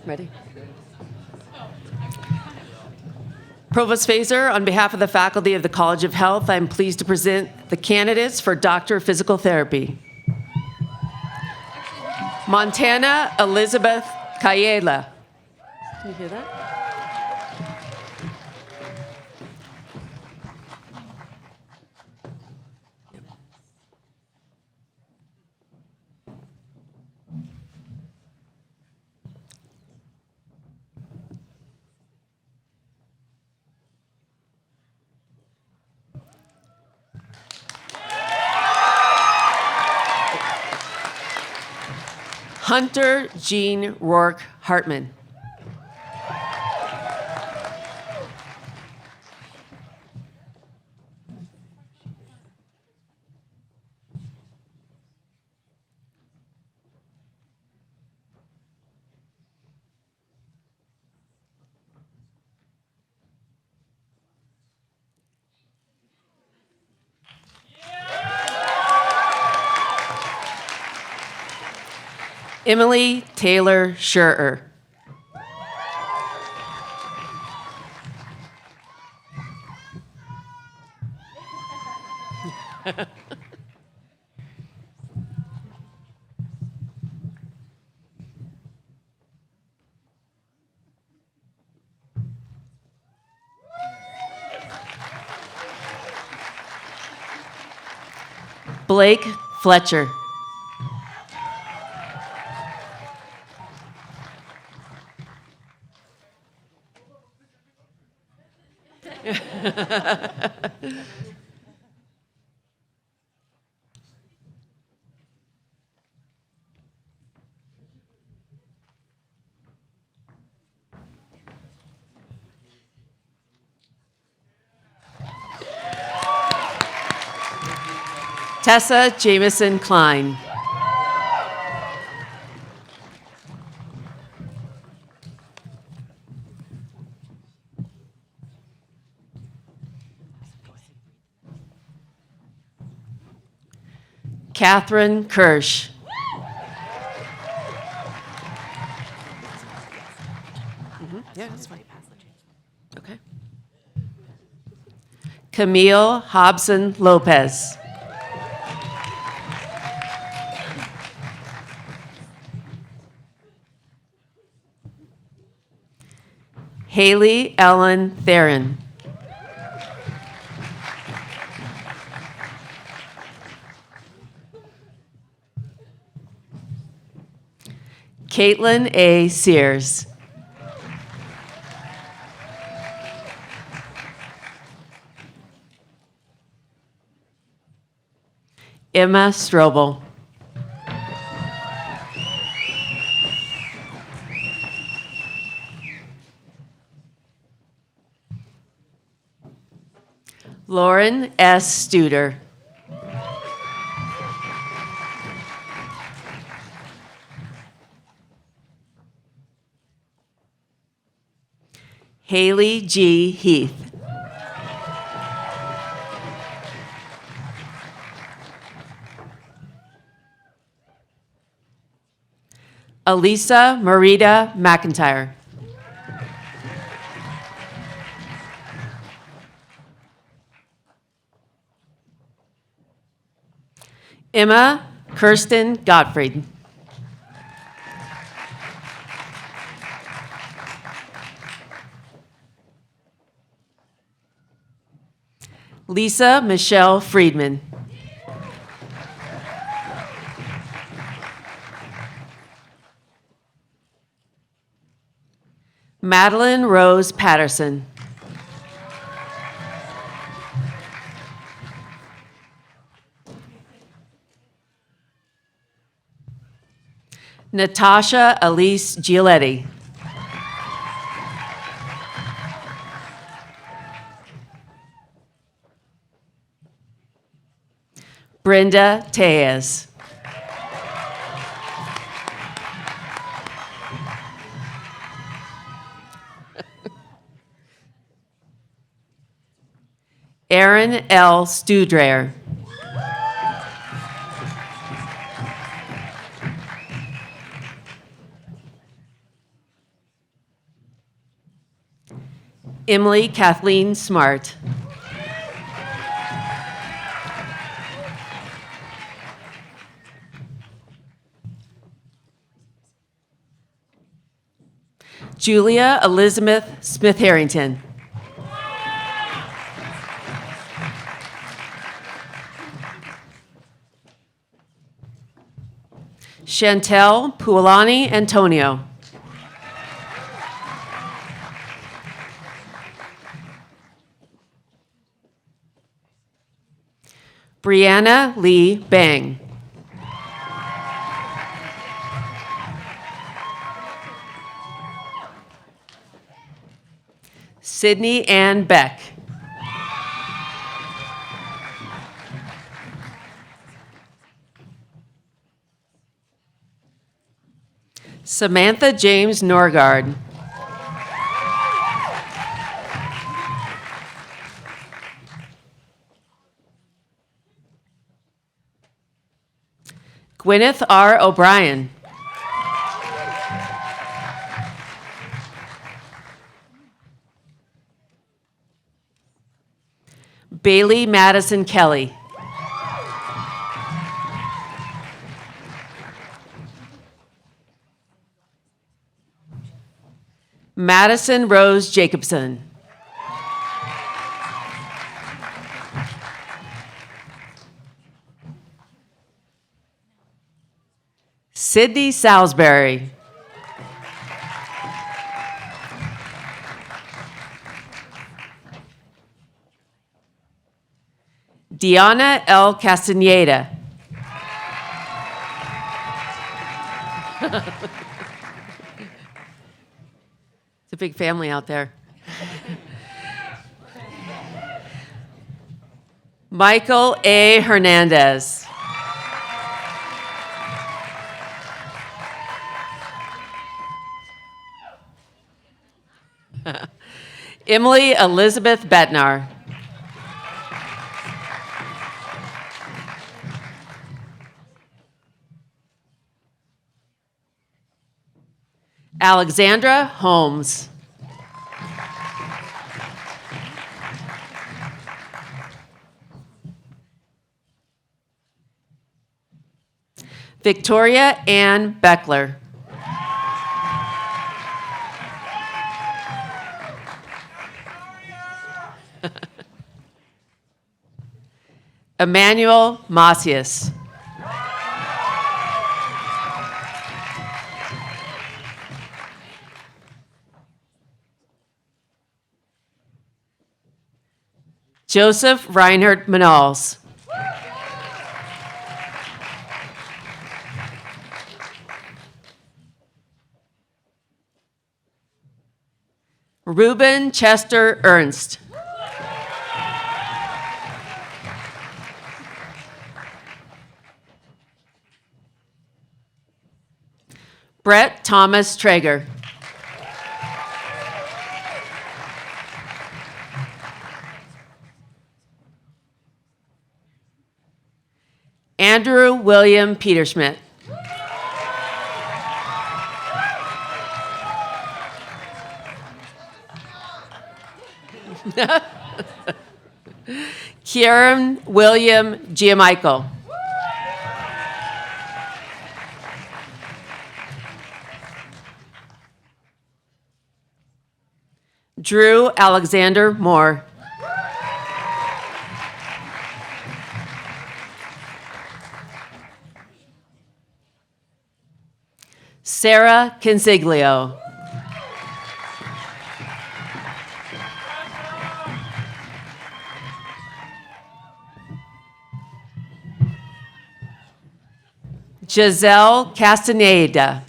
Ready? Provost Fazer, on behalf of the faculty of the College of Health, I'm pleased to present the candidates for Doctor of Physical Therapy. Montana Elizabeth Cayela. Can you hear that? Hunter Jean Rourke Hartman. Emily Taylor Scherer. Blake Fletcher. Tessa Jameson Klein. Catherine Kirsch. Yeah, that's fine. Okay. Camille Hobson Lopez. Haley Ellen Theron. Caitlin A. Sears. Emma Strobel. Lauren S. Studer. Haley G. Heath. Elisa Marita McIntyre. Emma Kirsten Gottfried. Lisa Michelle Friedman. Madeline Rose Patterson. Natasha Elise Giletti. Brenda Tejas. Aaron L. Studrayer. Emily Kathleen Smart. Julia Elizabeth Smith-Harrington. Chantel Puolani Antonio. Brianna Lee Bang. Sydney Ann Beck. Samantha James Norgard. Gwyneth R. O'Brien. Bailey Madison Kelly. Madison Rose Jacobson. Sydney Salisbury. Deanna L. Castaneda. It's a big family out there. Michael A. Hernandez. Emily Elizabeth Betnar. Alexandra Holmes. Victoria Ann Beckler. Emmanuel Macias. Joseph Reinhard Manals. Ruben Chester Ernst. Brett Thomas Traeger. Andrew William Peterschmidt. Kieran William Giamichael. Drew Alexander Moore. Sarah Consiglio. Giselle Castaneda.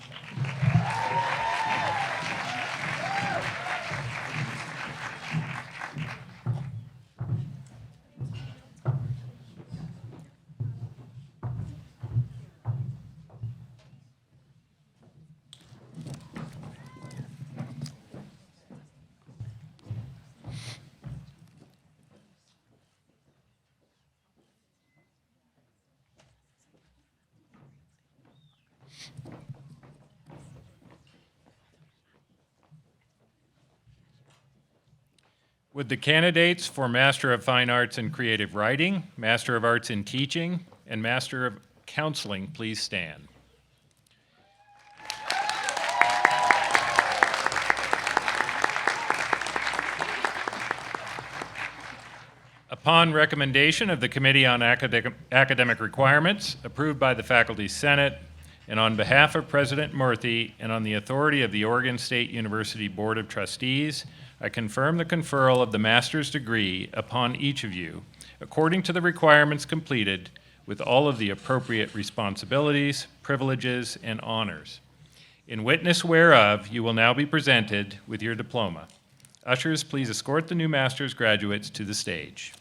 Would the candidates for Master of Fine Arts in Creative Writing, Master of Arts in Teaching, and Master of Counseling please stand? Upon recommendation of the Committee on Academic Requirements, approved by the Faculty Senate, and on behalf of President Murthy and on the authority of the Oregon State University Board of Trustees, I confirm the conferral of the master's degree upon each of you, according to the requirements completed, with all of the appropriate responsibilities, privileges, and honors. In witness whereof, you will now be presented with your diploma. Ushers, please escort the new master's graduates to the stage.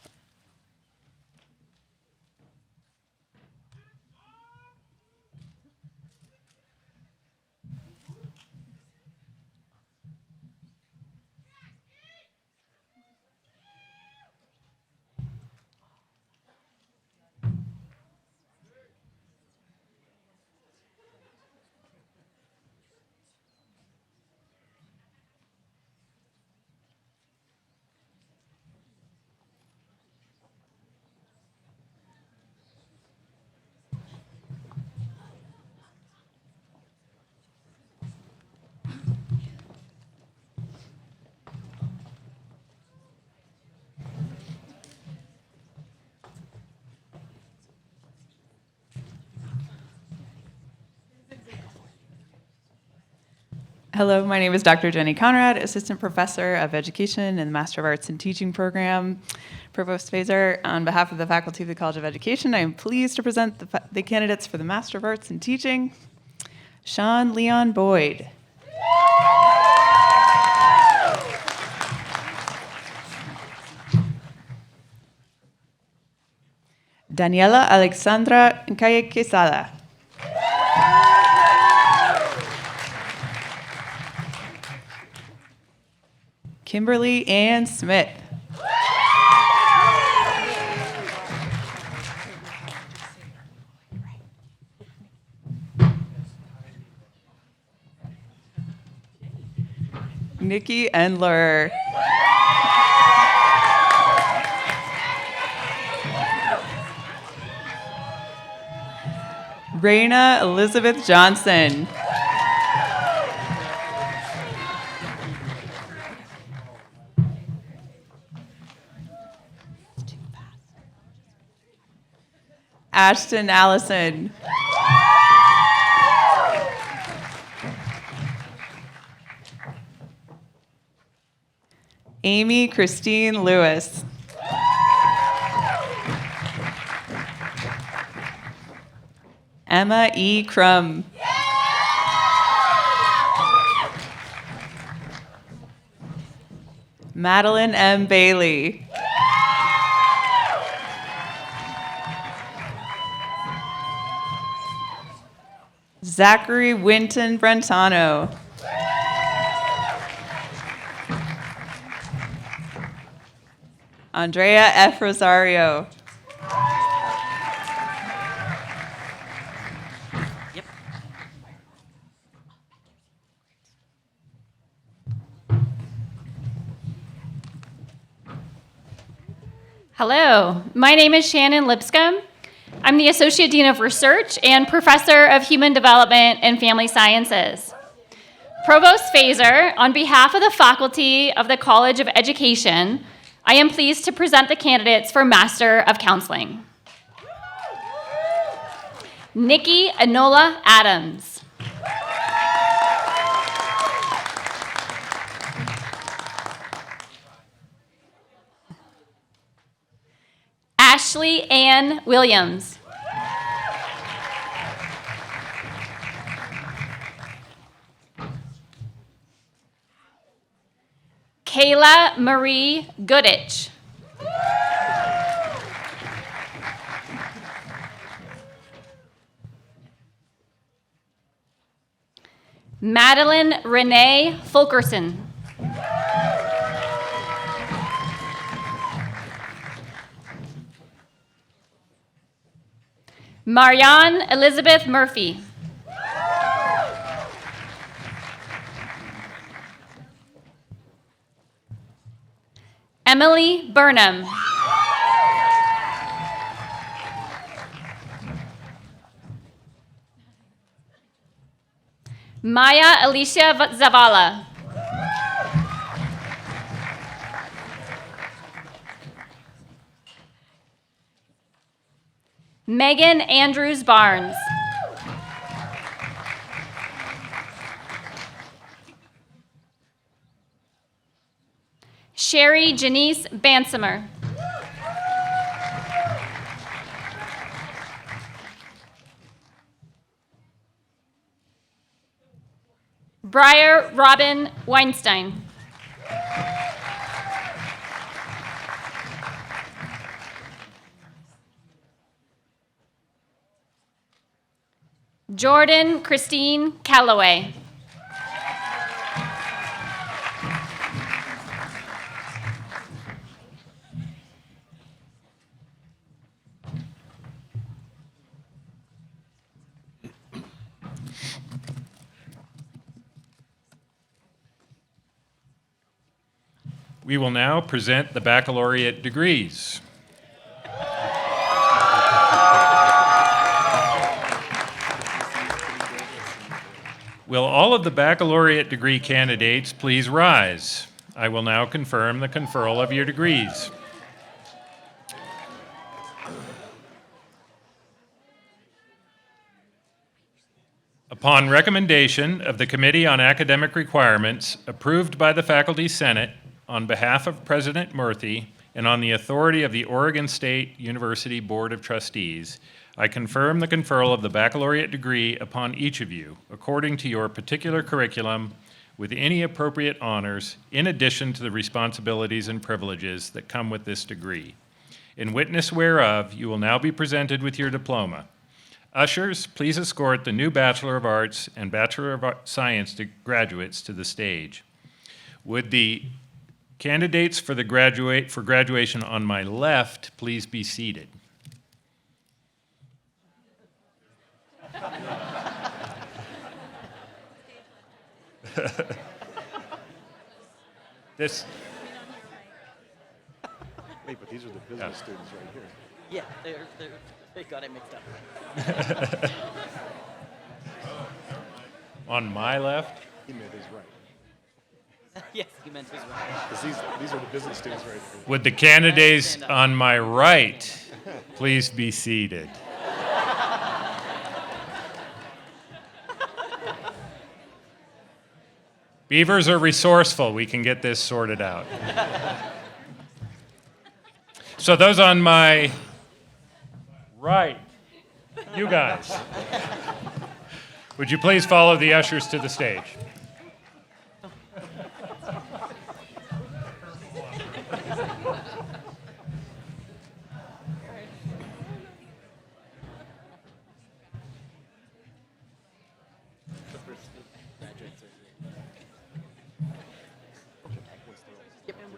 Hello, my name is Dr. Jenny Conrad, Assistant Professor of Education in the Master of Arts in Teaching program. Provost Fazer, on behalf of the faculty of the College of Education, I am pleased to present the candidates for the Master of Arts in Teaching. Sean Leon Boyd. Daniela Alexandra Nkaye Quesada. Kimberly Ann Smith. Nikki Endler. Raina Elizabeth Johnson. Ashton Allison. Amy Christine Lewis. Emma E. Crum. Madeline M. Bailey. Zachary Winton Brentano. Andrea F. Rosario. Hello, my name is Shannon Lipscomb. I'm the Associate Dean of Research and Professor of Human Development and Family Sciences. Provost Fazer, on behalf of the faculty of the College of Education, I am pleased to present the candidates for Master of Counseling. Nikki Enola Adams. Ashley Ann Williams. Kayla Marie Goodich. Madeline Renee Fulkerson. Marianne Elizabeth Murphy. Emily Burnham. Maya Alicia Zavala. Megan Andrews Barnes. Sherry Janice Bansimer. Briar Robin Weinstein. Jordan Christine Calloway. We will now present the baccalaureate degrees. Will all of the baccalaureate degree candidates please rise? I will now confirm the conferral of your degrees. Upon recommendation of the Committee on Academic Requirements, approved by the Faculty Senate, on behalf of President Murphy, and on the authority of the Oregon State University Board of Trustees, I confirm the conferral of the baccalaureate degree upon each of you, according to your particular curriculum, with any appropriate honors, in addition to the responsibilities and privileges that come with this degree. In witness whereof, you will now be presented with your diploma. Ushers, please escort the new Bachelor of Arts and Bachelor of Science graduates to the stage. Would the candidates for graduation on my left please be seated? This. Wait, but these are the business students right here. Yeah, they got it mixed up. On my left? He meant his right. Yes, he meant his right. Because these are the business students right here. Would the candidates on my right please be seated? Beavers are resourceful. We can get this sorted out. So those on my right, you guys, would you please follow the ushers to the stage?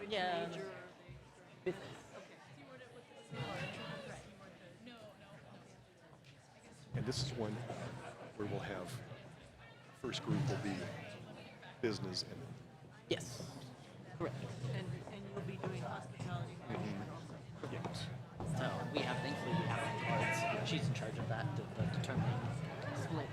Yeah. And this is one where we'll have, first group will be business and Yes. Correct. And you'll be doing hospitality management also. yes. So thankfully we have cards. She's in charge of that, determining split.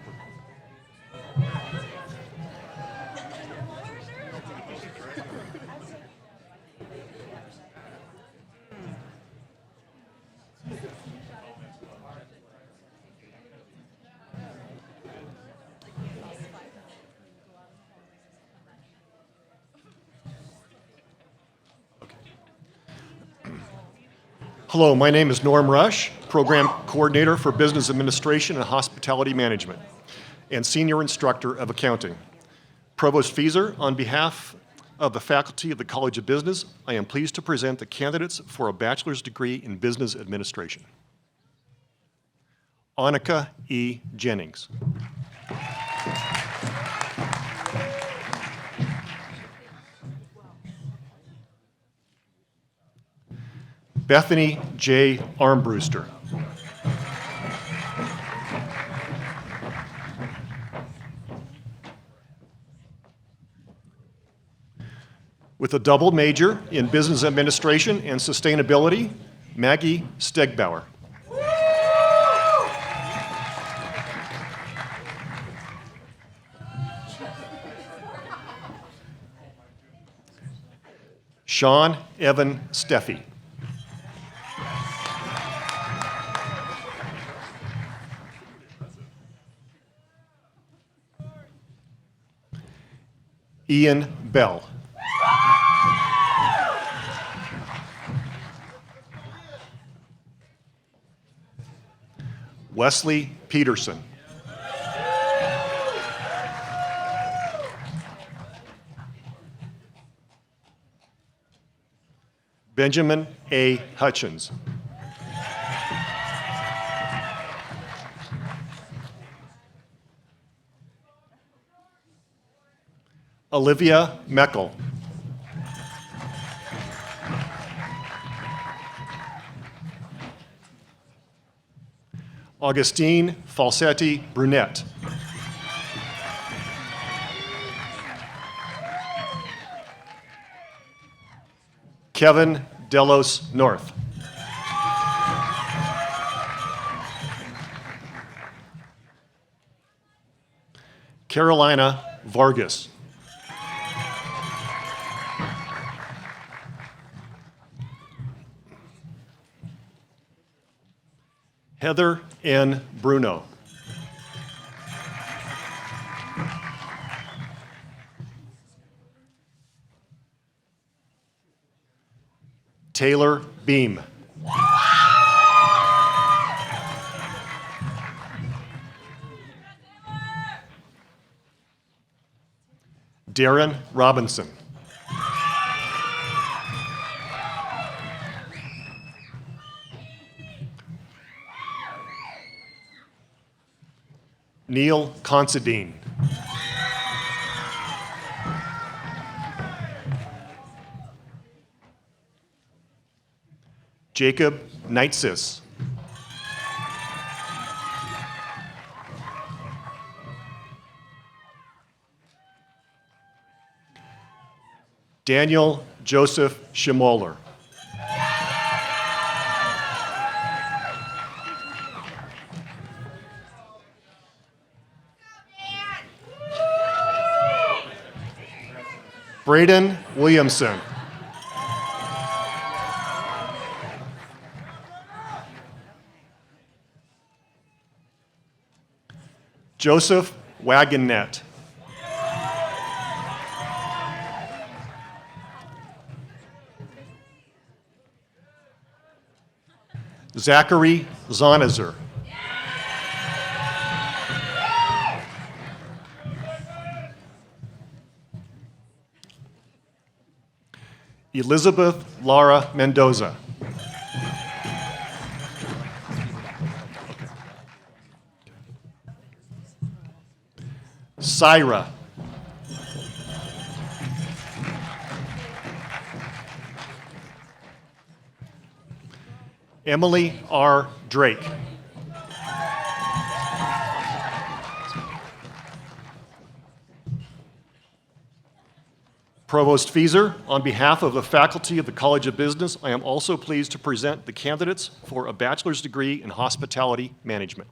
Hello, my name is Norm Rush, Program Coordinator for Business Administration and Hospitality Management, and Senior Instructor of Accounting. Provost Fieser, on behalf of the faculty of the College of Business, I am pleased to present the candidates for a bachelor's degree in Business Administration. Annika E. Jennings. Bethany J. Armbruster. With a double major in Business Administration and Sustainability, Maggie Stegbauer. Sean Evan Steffi. Ian Bell. Wesley Peterson. Benjamin A. Hutchins. Olivia Meckel. Augustine Falsetti Brunette. Kevin Delos North. Carolina Vargas. Heather N. Bruno. Taylor Beam. Darren Robinson. Neil Considine. Jacob Knightsis. Daniel Joseph Schimoller. Braden Williamson. Joseph Wagonnet. Zachary Zonizer. Elizabeth Lara Mendoza. Syra. Emily R. Drake. Provost Fieser, on behalf of the faculty of the College of Business, I am also pleased to present the candidates for a bachelor's degree in hospitality management.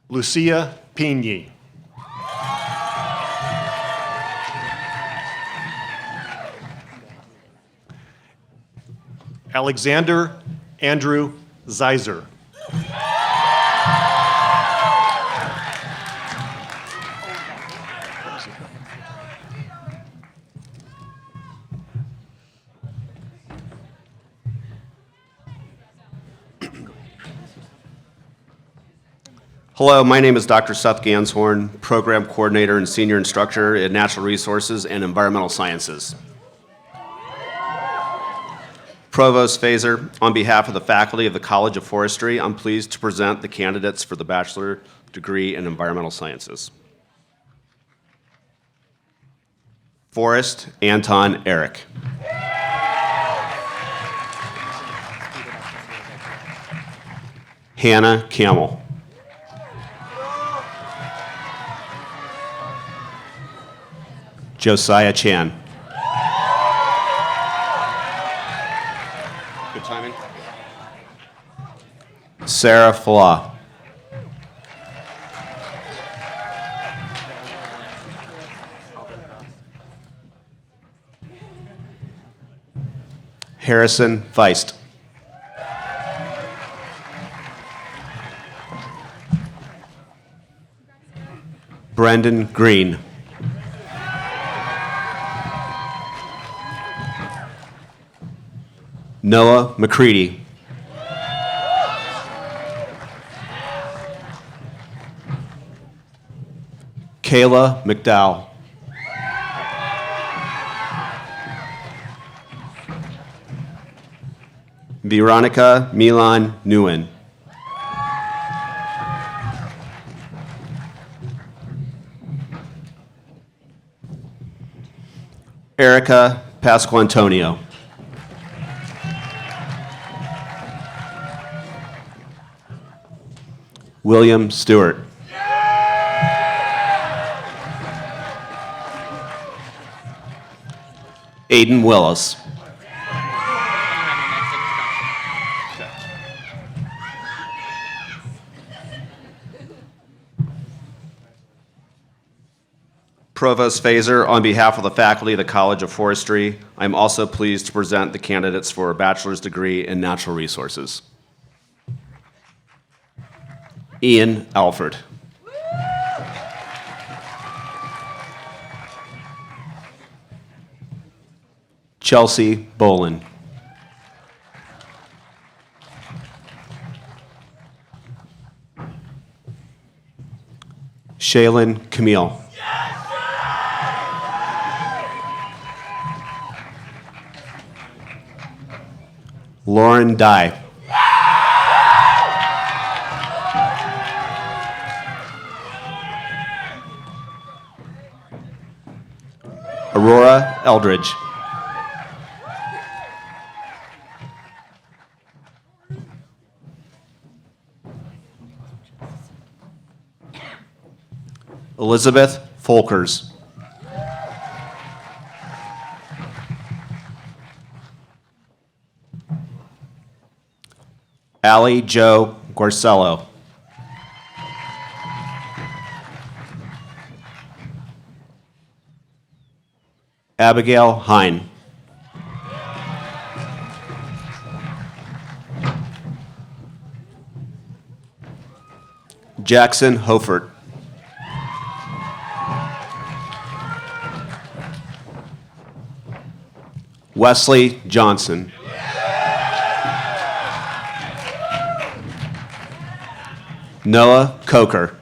Lucia Pigny. Alexander Andrew Zeiser. Hello, my name is Dr. Seth Ganshorn, Program Coordinator and Senior Instructor in Natural Resources and Environmental Sciences. Provost Fieser, on behalf of the faculty of the College of Forestry, I'm pleased to present the candidates for the bachelor degree in Environmental Sciences. Forrest Anton Eric. Hannah Camel. Josiah Chan. Good timing. Sarah Flaw. Harrison Feist. Brendan Green. Noah McCready. Kayla McDowell. Veronica Milan Nguyen. Erica Pasquantonio. William Stewart. Aiden Willis. Provost Fieser, on behalf of the faculty of the College of Forestry, I am also pleased to present the candidates for a bachelor's degree in natural resources. Ian Alford. Chelsea Bolin. Shaylin Camille. Lauren Dye. Aurora Eldridge. Elizabeth Folkers. Allie Jo Gorcello. Abigail Hine. Jackson Hofert. Wesley Johnson. Noah Coker.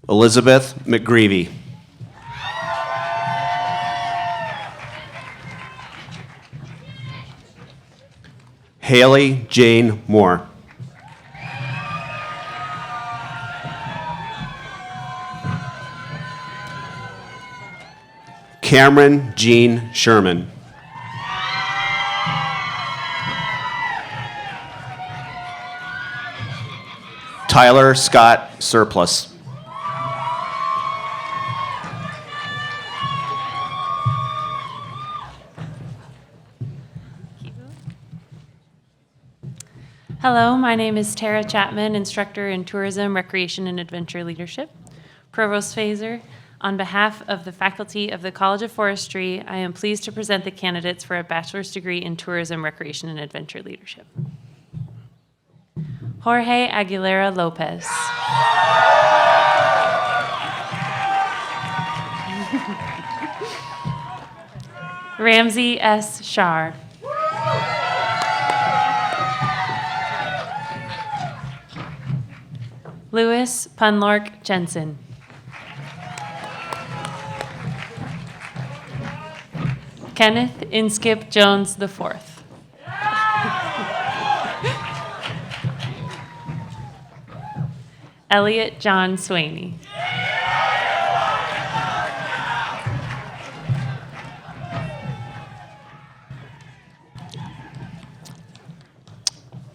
Elizabeth McGreevy. Haley Jane Moore. Cameron Jean Sherman. Tyler Scott Surplus. Hello, my name is Tara Chapman, instructor in Tourism, Recreation, and Adventure Leadership. Provost Fazer, on behalf of the faculty of the College of Forestry, I am pleased to present the candidates for a bachelor's degree in Tourism, Recreation, and Adventure Leadership. Jorge Aguilera Lopez. Ramsey S. Shar. Louis Punlork Jensen. Kenneth Inskip Jones IV. Elliot John Swaney.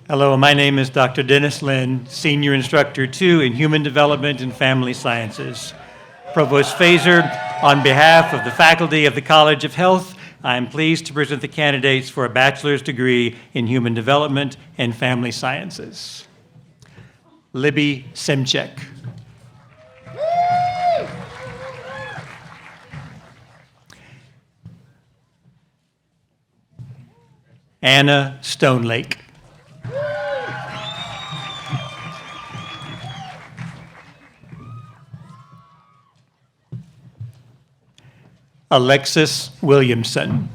Hello, my name is Dr. Dennis Lynn, Senior Instructor 2 in Human Development and Family Sciences. Provost Fazer, on behalf of the faculty of the College of Health, I am pleased to present the candidates for a bachelor's degree in Human Development and Family Sciences. Libby Simchek. Anna Stonelake. Alexis Williamson.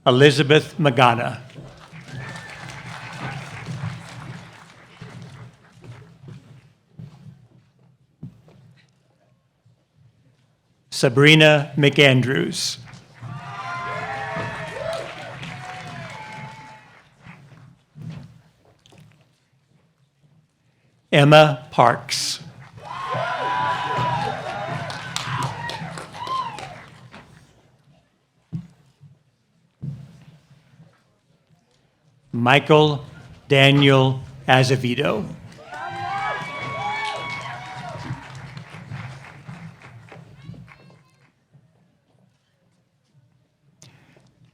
Elizabeth Magana. Sabrina McAndrews. Emma Parks. Michael Daniel Azevedo.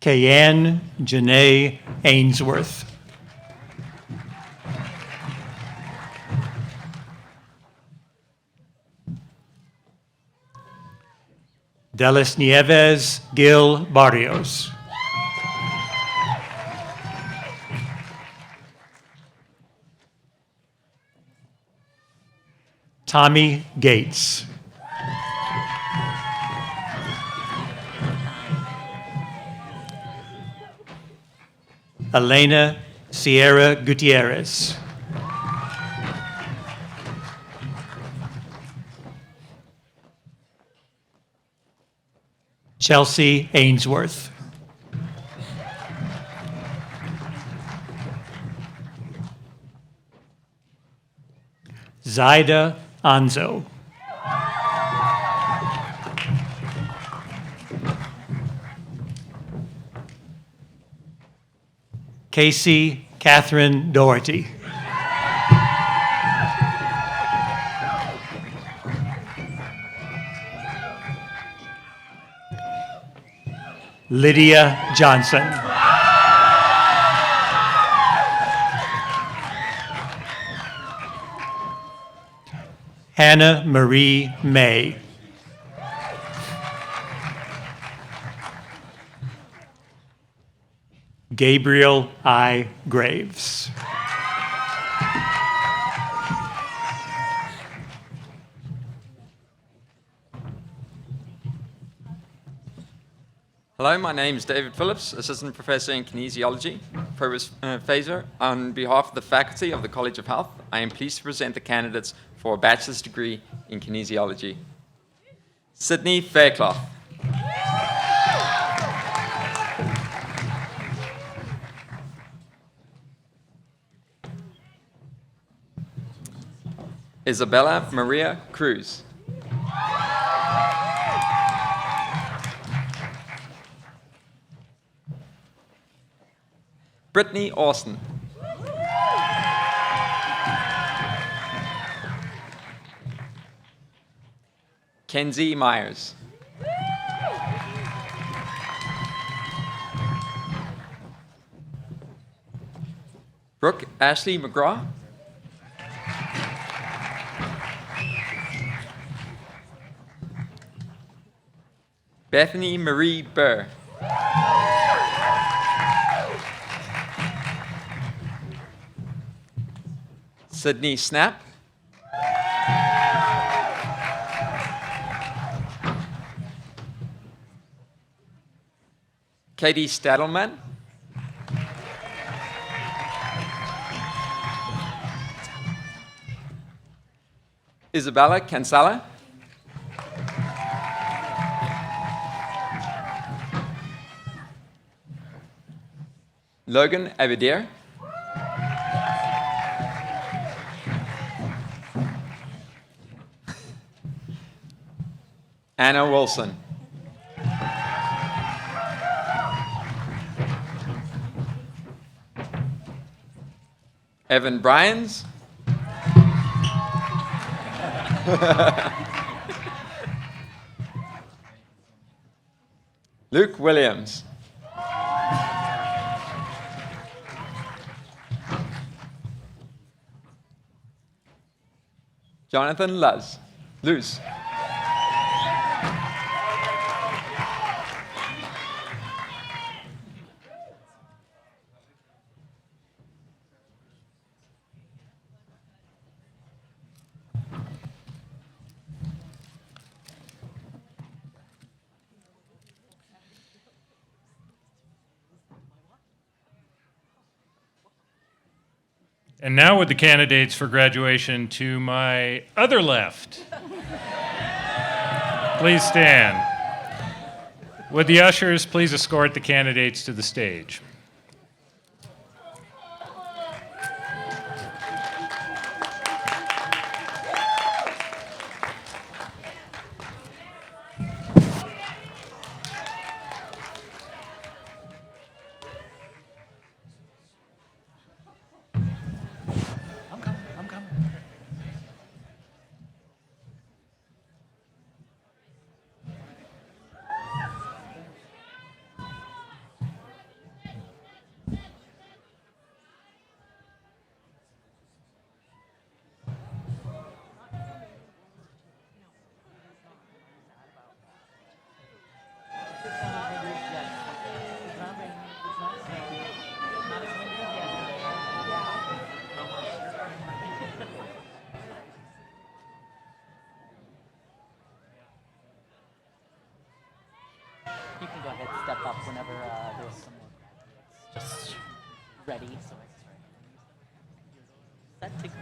Kayanne Janae Ainsworth. Delis Nieves Gil Barrios. Tommy Gates. Elena Sierra Gutierrez. Chelsea Ainsworth. Zaida Anzo. Casey Catherine Doherty. Lydia Johnson. Hannah Marie May. Gabriel I. Graves. Hello, my name is David Phillips, Assistant Professor in Kinesiology. Provost Fazer, on behalf of the faculty of the College of Health, I am pleased to present the candidates for a bachelor's degree in kinesiology. Sydney Faircloth. Isabella Maria Cruz. Brittany Austin. Kenzie Myers. Brooke Ashley McGraw. Bethany Marie Burr. Sydney Snap. Katie Stadelman. Isabella Cansala. Logan Avidir. Anna Wilson. Evan Bryans. Luke Williams. Jonathan Luz. And now with the candidates for graduation to my other left. Please stand. Would the ushers please escort the candidates to the stage? You can go ahead and step up whenever there's some more graduates just ready. So set to go.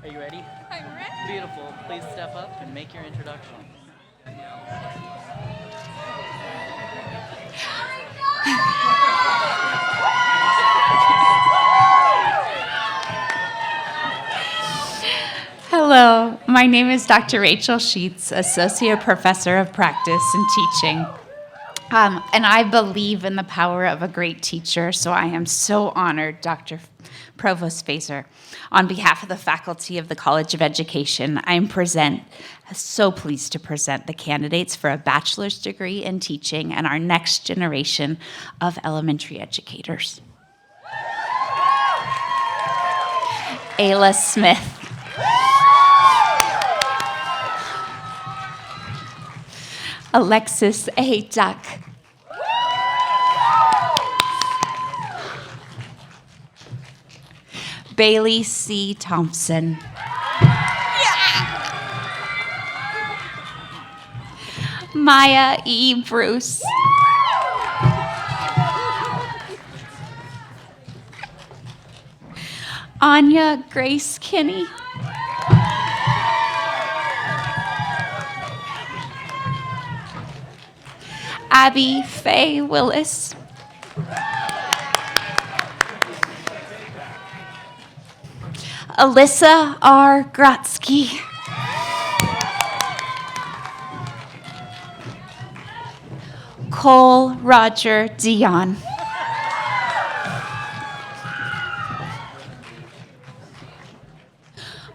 Are you ready? I'm ready. Beautiful. Please step up and make your introduction. Hello, my name is Dr. Rachel Sheets, Associate Professor of Practice and Teaching. And I believe in the power of a great teacher, so I am so honored, Dr. Provost Fazer. On behalf of the faculty of the College of Education, I am so pleased to present the candidates for a bachelor's degree in teaching and our next generation of elementary educators. Ayla Smith. Alexis A. Duck. Bailey C. Thompson. Maya E. Bruce. Anya Grace Kinney. Abby Faye Willis. Alyssa R. Grotsky. Cole Roger Dion.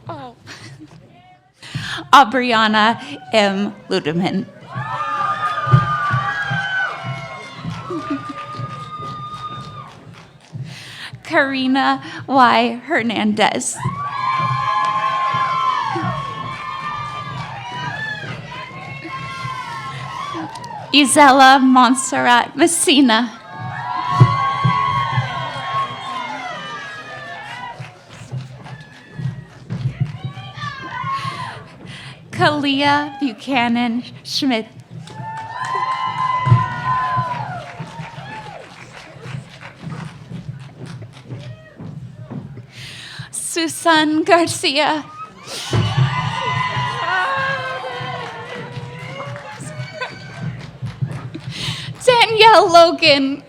Oh. Aubriana M. Ludeman. Karina Y. Hernandez. Isela Montserrat Messina. Kalia Buchanan Schmidt. Susan Garcia. Danielle Logan.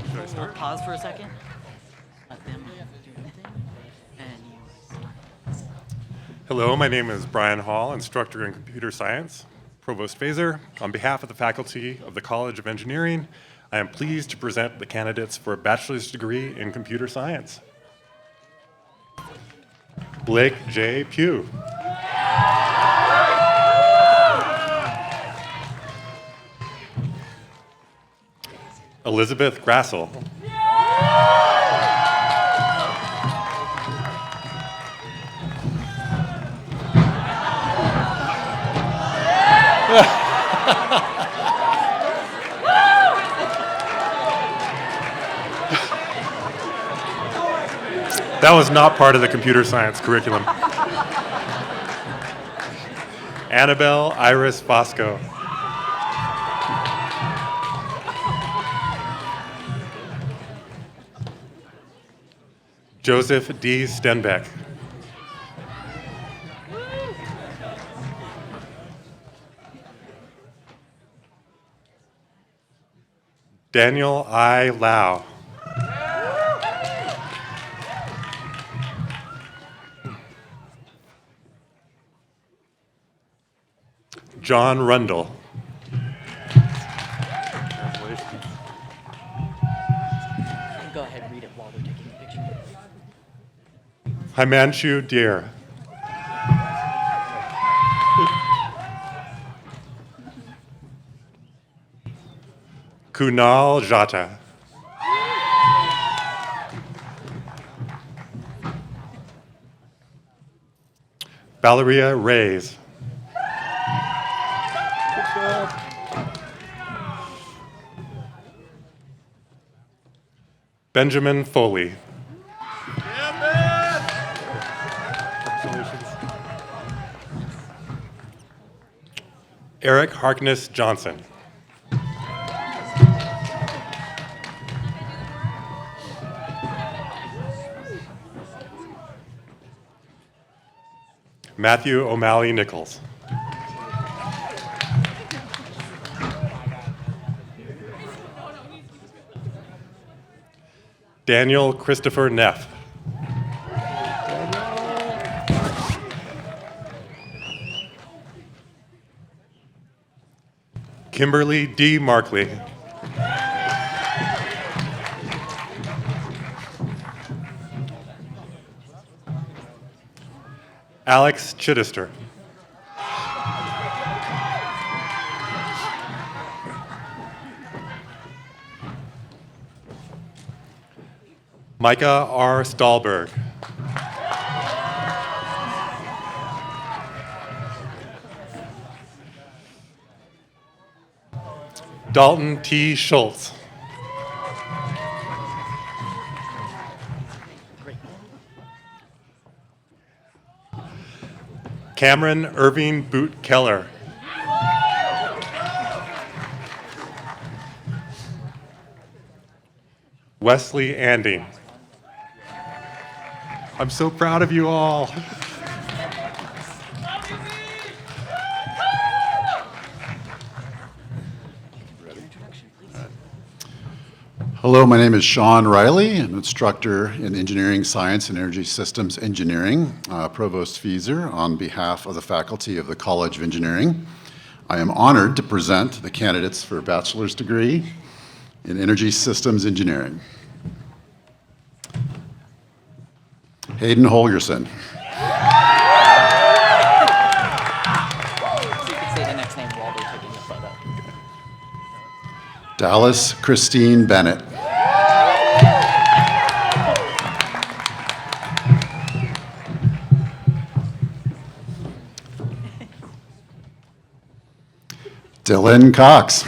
Should I start? Pause for a second. Let them do their thing. And you. Hello, my name is Brian Hall, instructor in computer science. Provost Fazer, on behalf of the faculty of the College of Engineering, I am pleased to present the candidates for a bachelor's degree in computer science. Blake J. Pugh. Elizabeth Grassel. That was not part of the computer science curriculum. Annabelle Iris Bosco. Joseph D. Stenbeck. Daniel I. Lau. John Rundle. Go ahead and read it while they're taking the picture. Himanshu Deer. Kunal Jata. Valeria Reyes. Benjamin Foley. Eric Harkness Johnson. Matthew O'Malley Nichols. Daniel Christopher Neff. Kimberly D. Markley. Alex Chittister. Micah R. Stahlberg. Dalton T. Schultz. Cameron Irving Boot Keller. Wesley Anding. I'm so proud of you all. Hello, my name is Sean Riley. I'm an instructor in engineering science and energy systems engineering, Provost Fieser, on behalf of the faculty of the College of Engineering. I am honored to present the candidates for a bachelor's degree in energy systems engineering. Hayden Holgerson. Dallas Christine Bennett. Dylan Cox.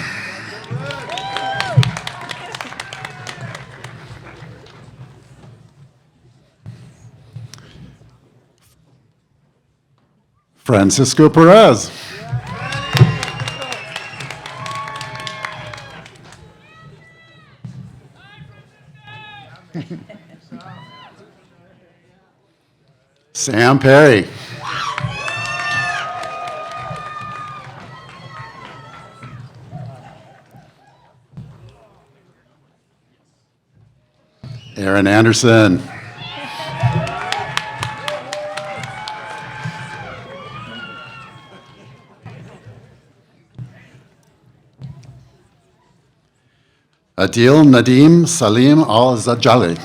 Francisco Perez. Sam Perry. Aaron Anderson. Adil Nadim Salim Al-Zajali.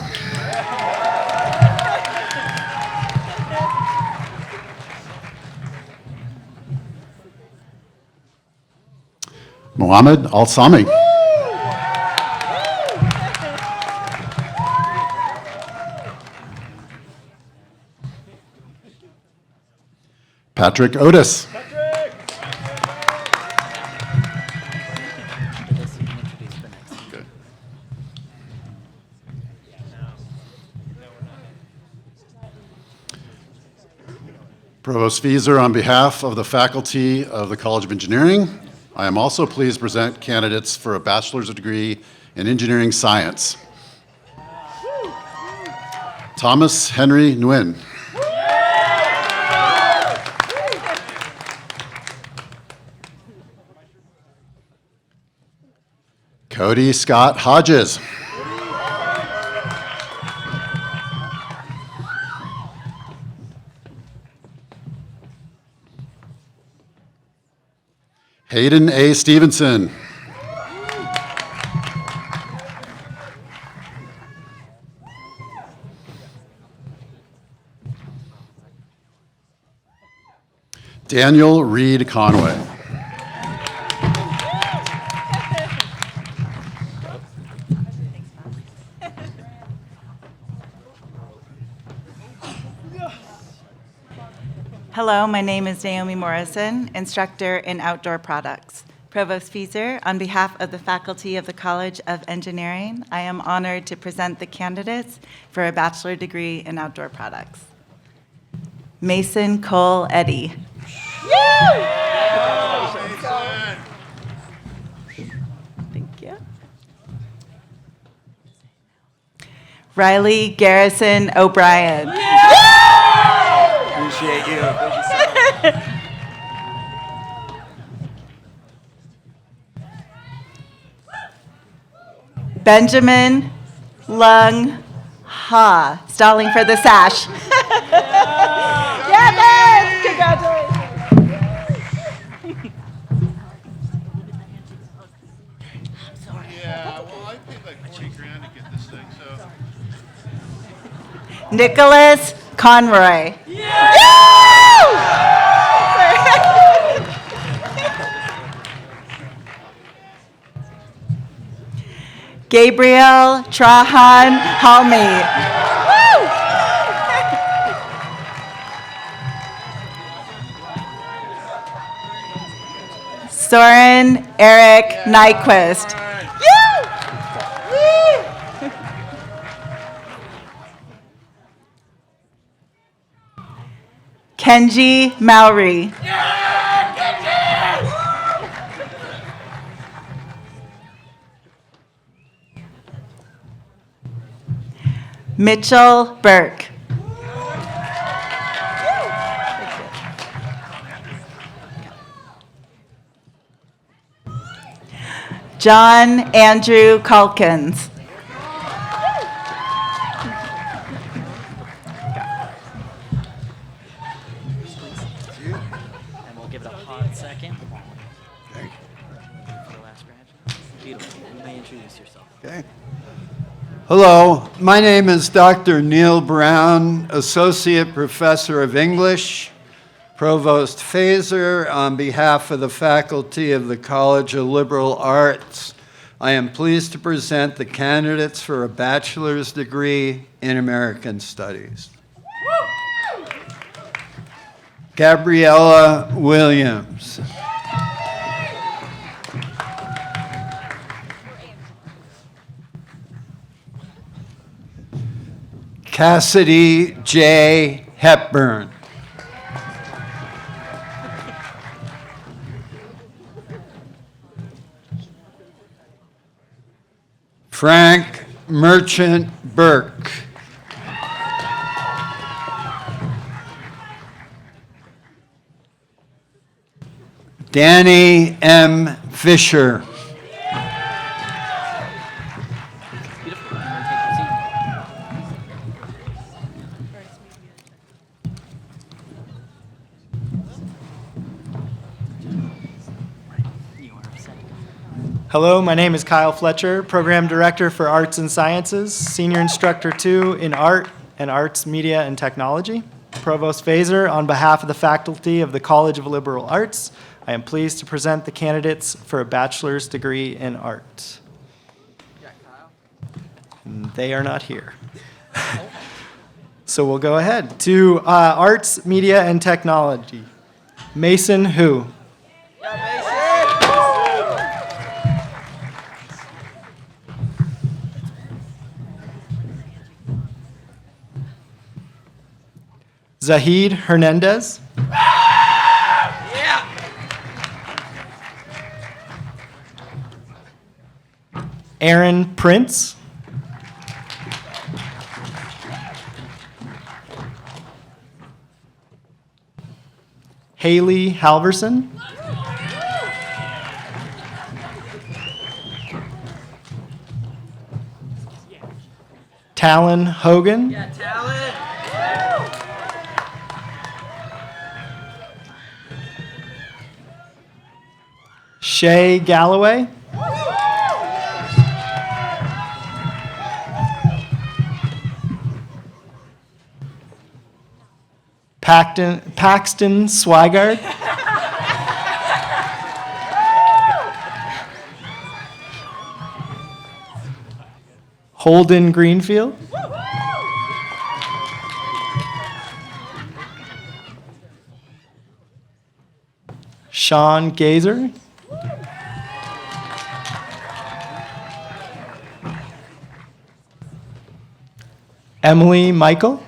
Mohammed Al-Sami. Patrick Otis. Provost Fieser, on behalf of the faculty of the College of Engineering, I am also pleased to present candidates for a bachelor's degree in engineering science. Thomas Henry Nguyen. Cody Scott Hodges. Hayden A. Stevenson. Daniel Reed Conway. Hello, my name is Naomi Morrison, instructor in outdoor products. Provost Fieser, on behalf of the faculty of the College of Engineering, I am honored to present the candidates for a bachelor degree in outdoor products. Mason Cole Eddy. Thank you. Riley Garrison O'Brien. Appreciate you. Benjamin Lung Ha, stalling for the sash. Yeah, congratulations. Yeah, well, I paid like 40 grand to get this thing, so. Nicholas Conroy. Gabriel Trahan Halmi. Soren Eric Nyquist. Kenji Maori. Mitchell Burke. John Andrew Calkins. And we'll give it a hot second. Okay. For the last graduate. Beautiful. You may introduce yourself. Okay. Hello, my name is Dr. Neil Brown, Associate Professor of English, Provost Fazer. On behalf of the faculty of the College of Liberal Arts, I am pleased to present the candidates for a bachelor's degree in American Studies. Gabriella Williams. Cassidy J. Hepburn. Frank Merchant Burke. Danny M. Fisher. Hello, my name is Kyle Fletcher, Program Director for Arts and Sciences, Senior Instructor 2 in Art and Arts, Media, and Technology. Provost Fazer, on behalf of the faculty of the College of Liberal Arts, I am pleased to present the candidates for a bachelor's degree in art. They are not here. So we'll go ahead to Arts, Media, and Technology. Mason Hu. Zahid Hernandez. Aaron Prince. Haley Halverson. Talon Hogan. Shay Galloway. Paxton Swigard. Holden Greenfield. Sean Gazer. Emily Michael.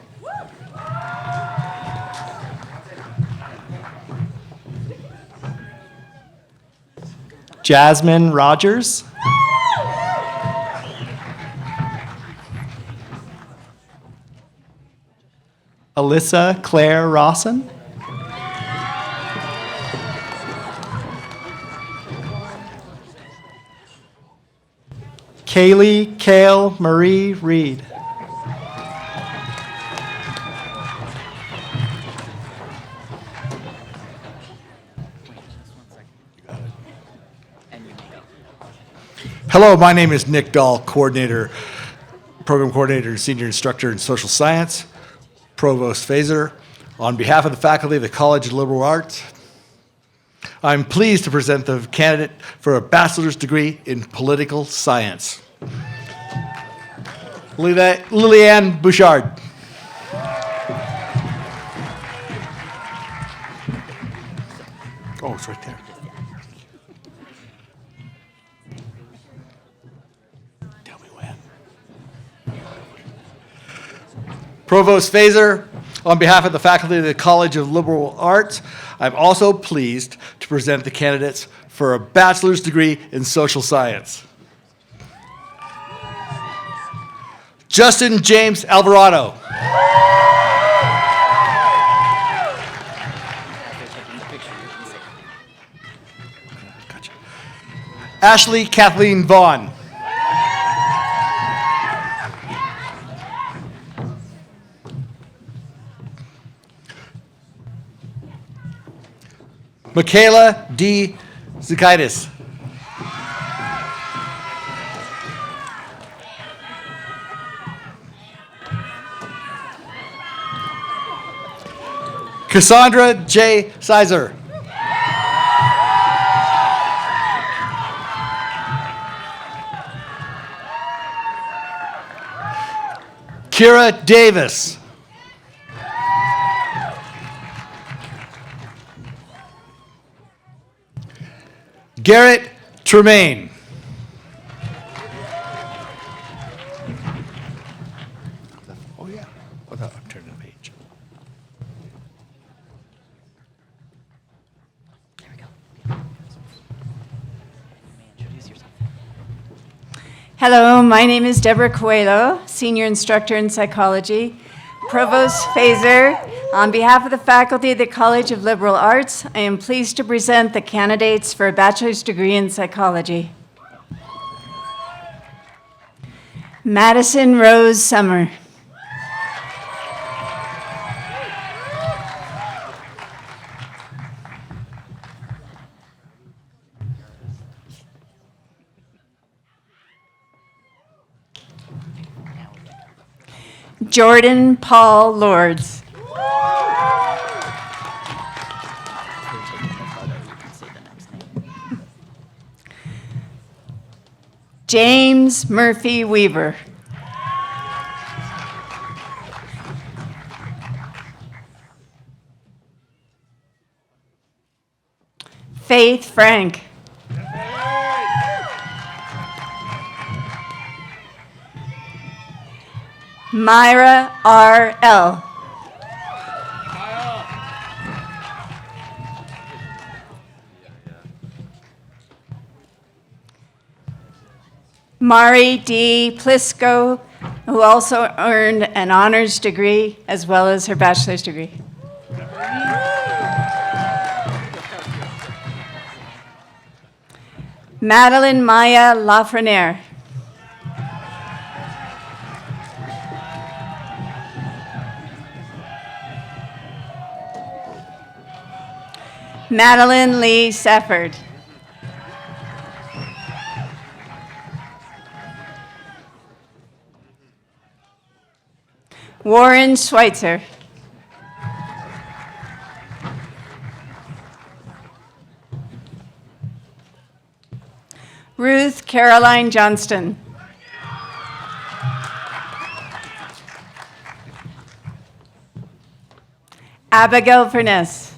Jasmine Rogers. Alyssa Claire Rawson. Kaylee Kale Marie Reed. Hello, my name is Nick Dahl, Program Coordinator, Senior Instructor in Social Science, Provost Fazer. On behalf of the faculty of the College of Liberal Arts, I'm pleased to present the candidate for a bachelor's degree in political science. Liliane Bouchard. Oh, it's right there. Tell me when. Provost Fazer, on behalf of the faculty of the College of Liberal Arts, I'm also pleased to present the candidates for a bachelor's degree in social science. Justin James Alvarado. Ashley Kathleen Vaughn. Michaela D. Zakaitis. Cassandra J. Sizer. Kira Davis. Garrett Tremaine. Oh yeah, without turning the page. Hello, my name is Deborah Coelho, Senior Instructor in Psychology. Provost Fazer, on behalf of the faculty of the College of Liberal Arts, I am pleased to present the candidates for a bachelor's degree in psychology. Madison Rose Summer. Jordan Paul Lords. James Murphy Weaver. Faith Frank. Myra R.L. Mari D. Plisco, who also earned an honors degree as well as her bachelor's degree. Madeline Maya Lafreniere. Madeline Lee Safford. Warren Schweitzer. Ruth Caroline Johnston. Abigail Furness.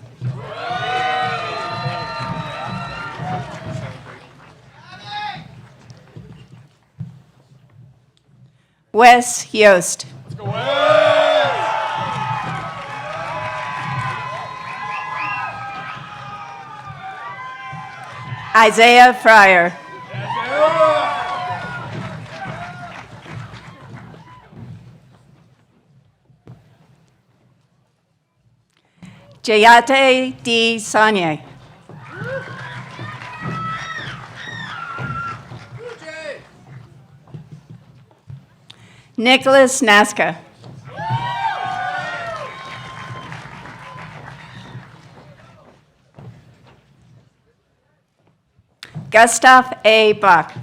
Wes Yost. Isaiah Fryer. Jayate D. Sanye. Nicholas Nasca. Gustav A. Bach.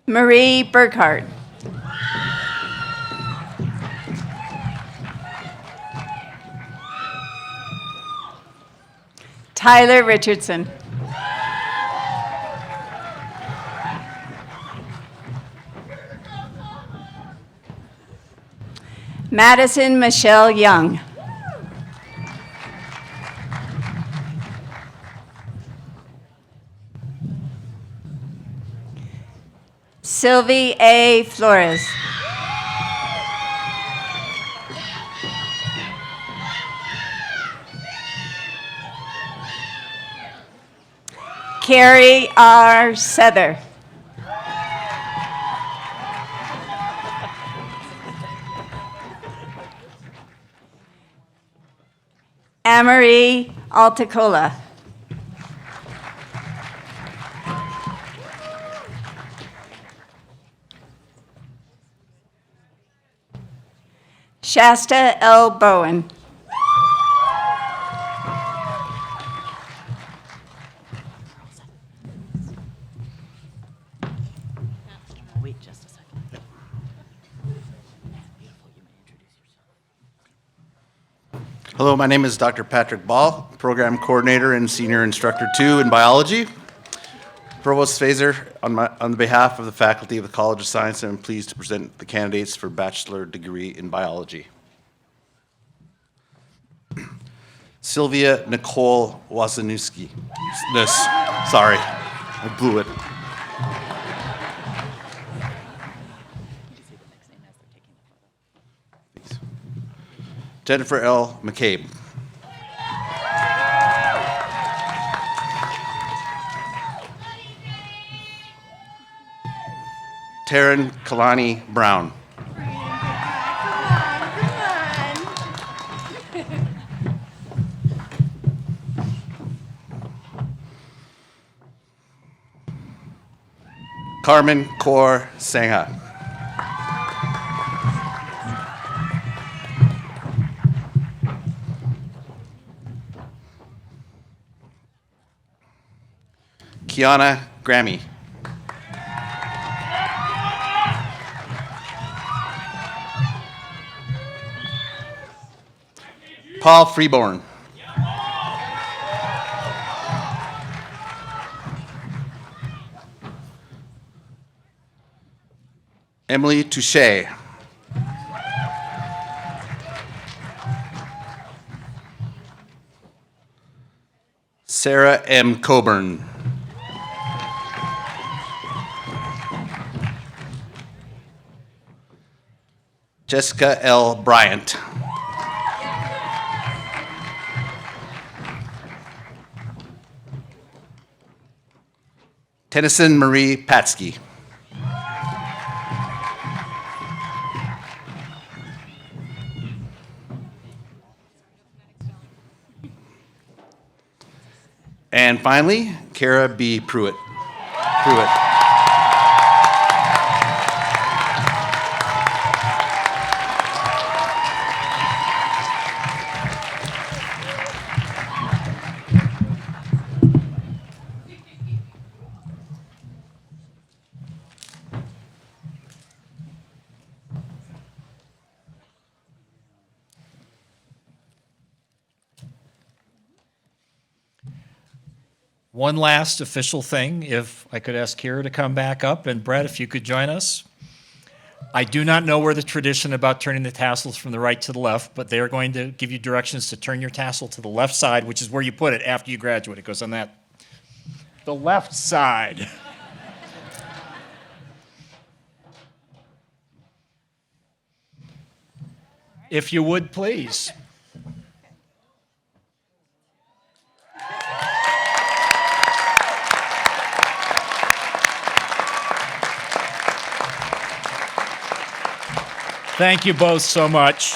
Marie Burkhart. Tyler Richardson. Madison Michelle Young. Sylvie A. Flores. Carrie R. Sether. Amory Alticola. Shasta L. Bowen. Wait just a second. Hello, my name is Dr. Patrick Ball, Program Coordinator and Senior Instructor 2 in Biology. Provost Fazer, on behalf of the faculty of the College of Science, I'm pleased to present the candidates for bachelor degree in biology. Sylvia Nicole Wasanewski. Sorry, I blew it. Jennifer L. McCabe. Taryn Kalani Brown. Carmen Kaur Sangha. Kiana Grammy. Paul Freeborn. Emily Touche. Sarah M. Coburn. Jessica L. Bryant. Tennyson Marie Patsky. And finally, Kara B. Pruitt. One last official thing, if I could ask Kira to come back up, and Brett, if you could join us. I do not know where the tradition about turning the tassels from the right to the left, but they are going to give you directions to turn your tassel to the left side, which is where you put it after you graduate. It goes on that, the left side. If you would, please. Thank you both so much.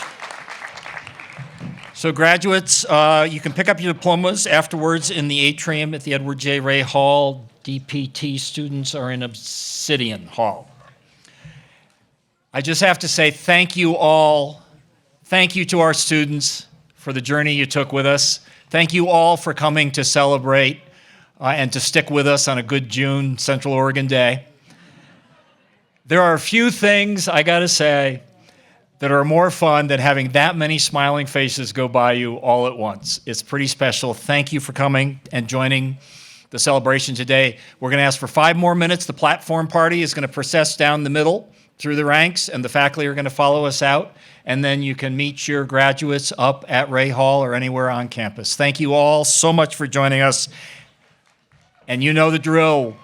So graduates, you can pick up your diplomas afterwards in the atrium at the Edward J. Ray Hall. DPT students are in Obsidian Hall. I just have to say thank you all. Thank you to our students for the journey you took with us. Thank you all for coming to celebrate and to stick with us on a good June Central Oregon day. There are a few things, I gotta say, that are more fun than having that many smiling faces go by you all at once. It's pretty special. Thank you for coming and joining the celebration today. We're gonna ask for 5 more minutes. The platform party is gonna process down the middle through the ranks, and the faculty are gonna follow us out, and then you can meet your graduates up at Ray Hall or anywhere on campus. Thank you all so much for joining us. And you know the drill.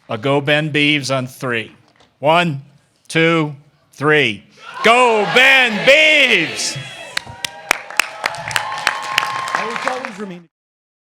A go Ben Beeves on 3. 1, 2, 3. Go Ben Beeves!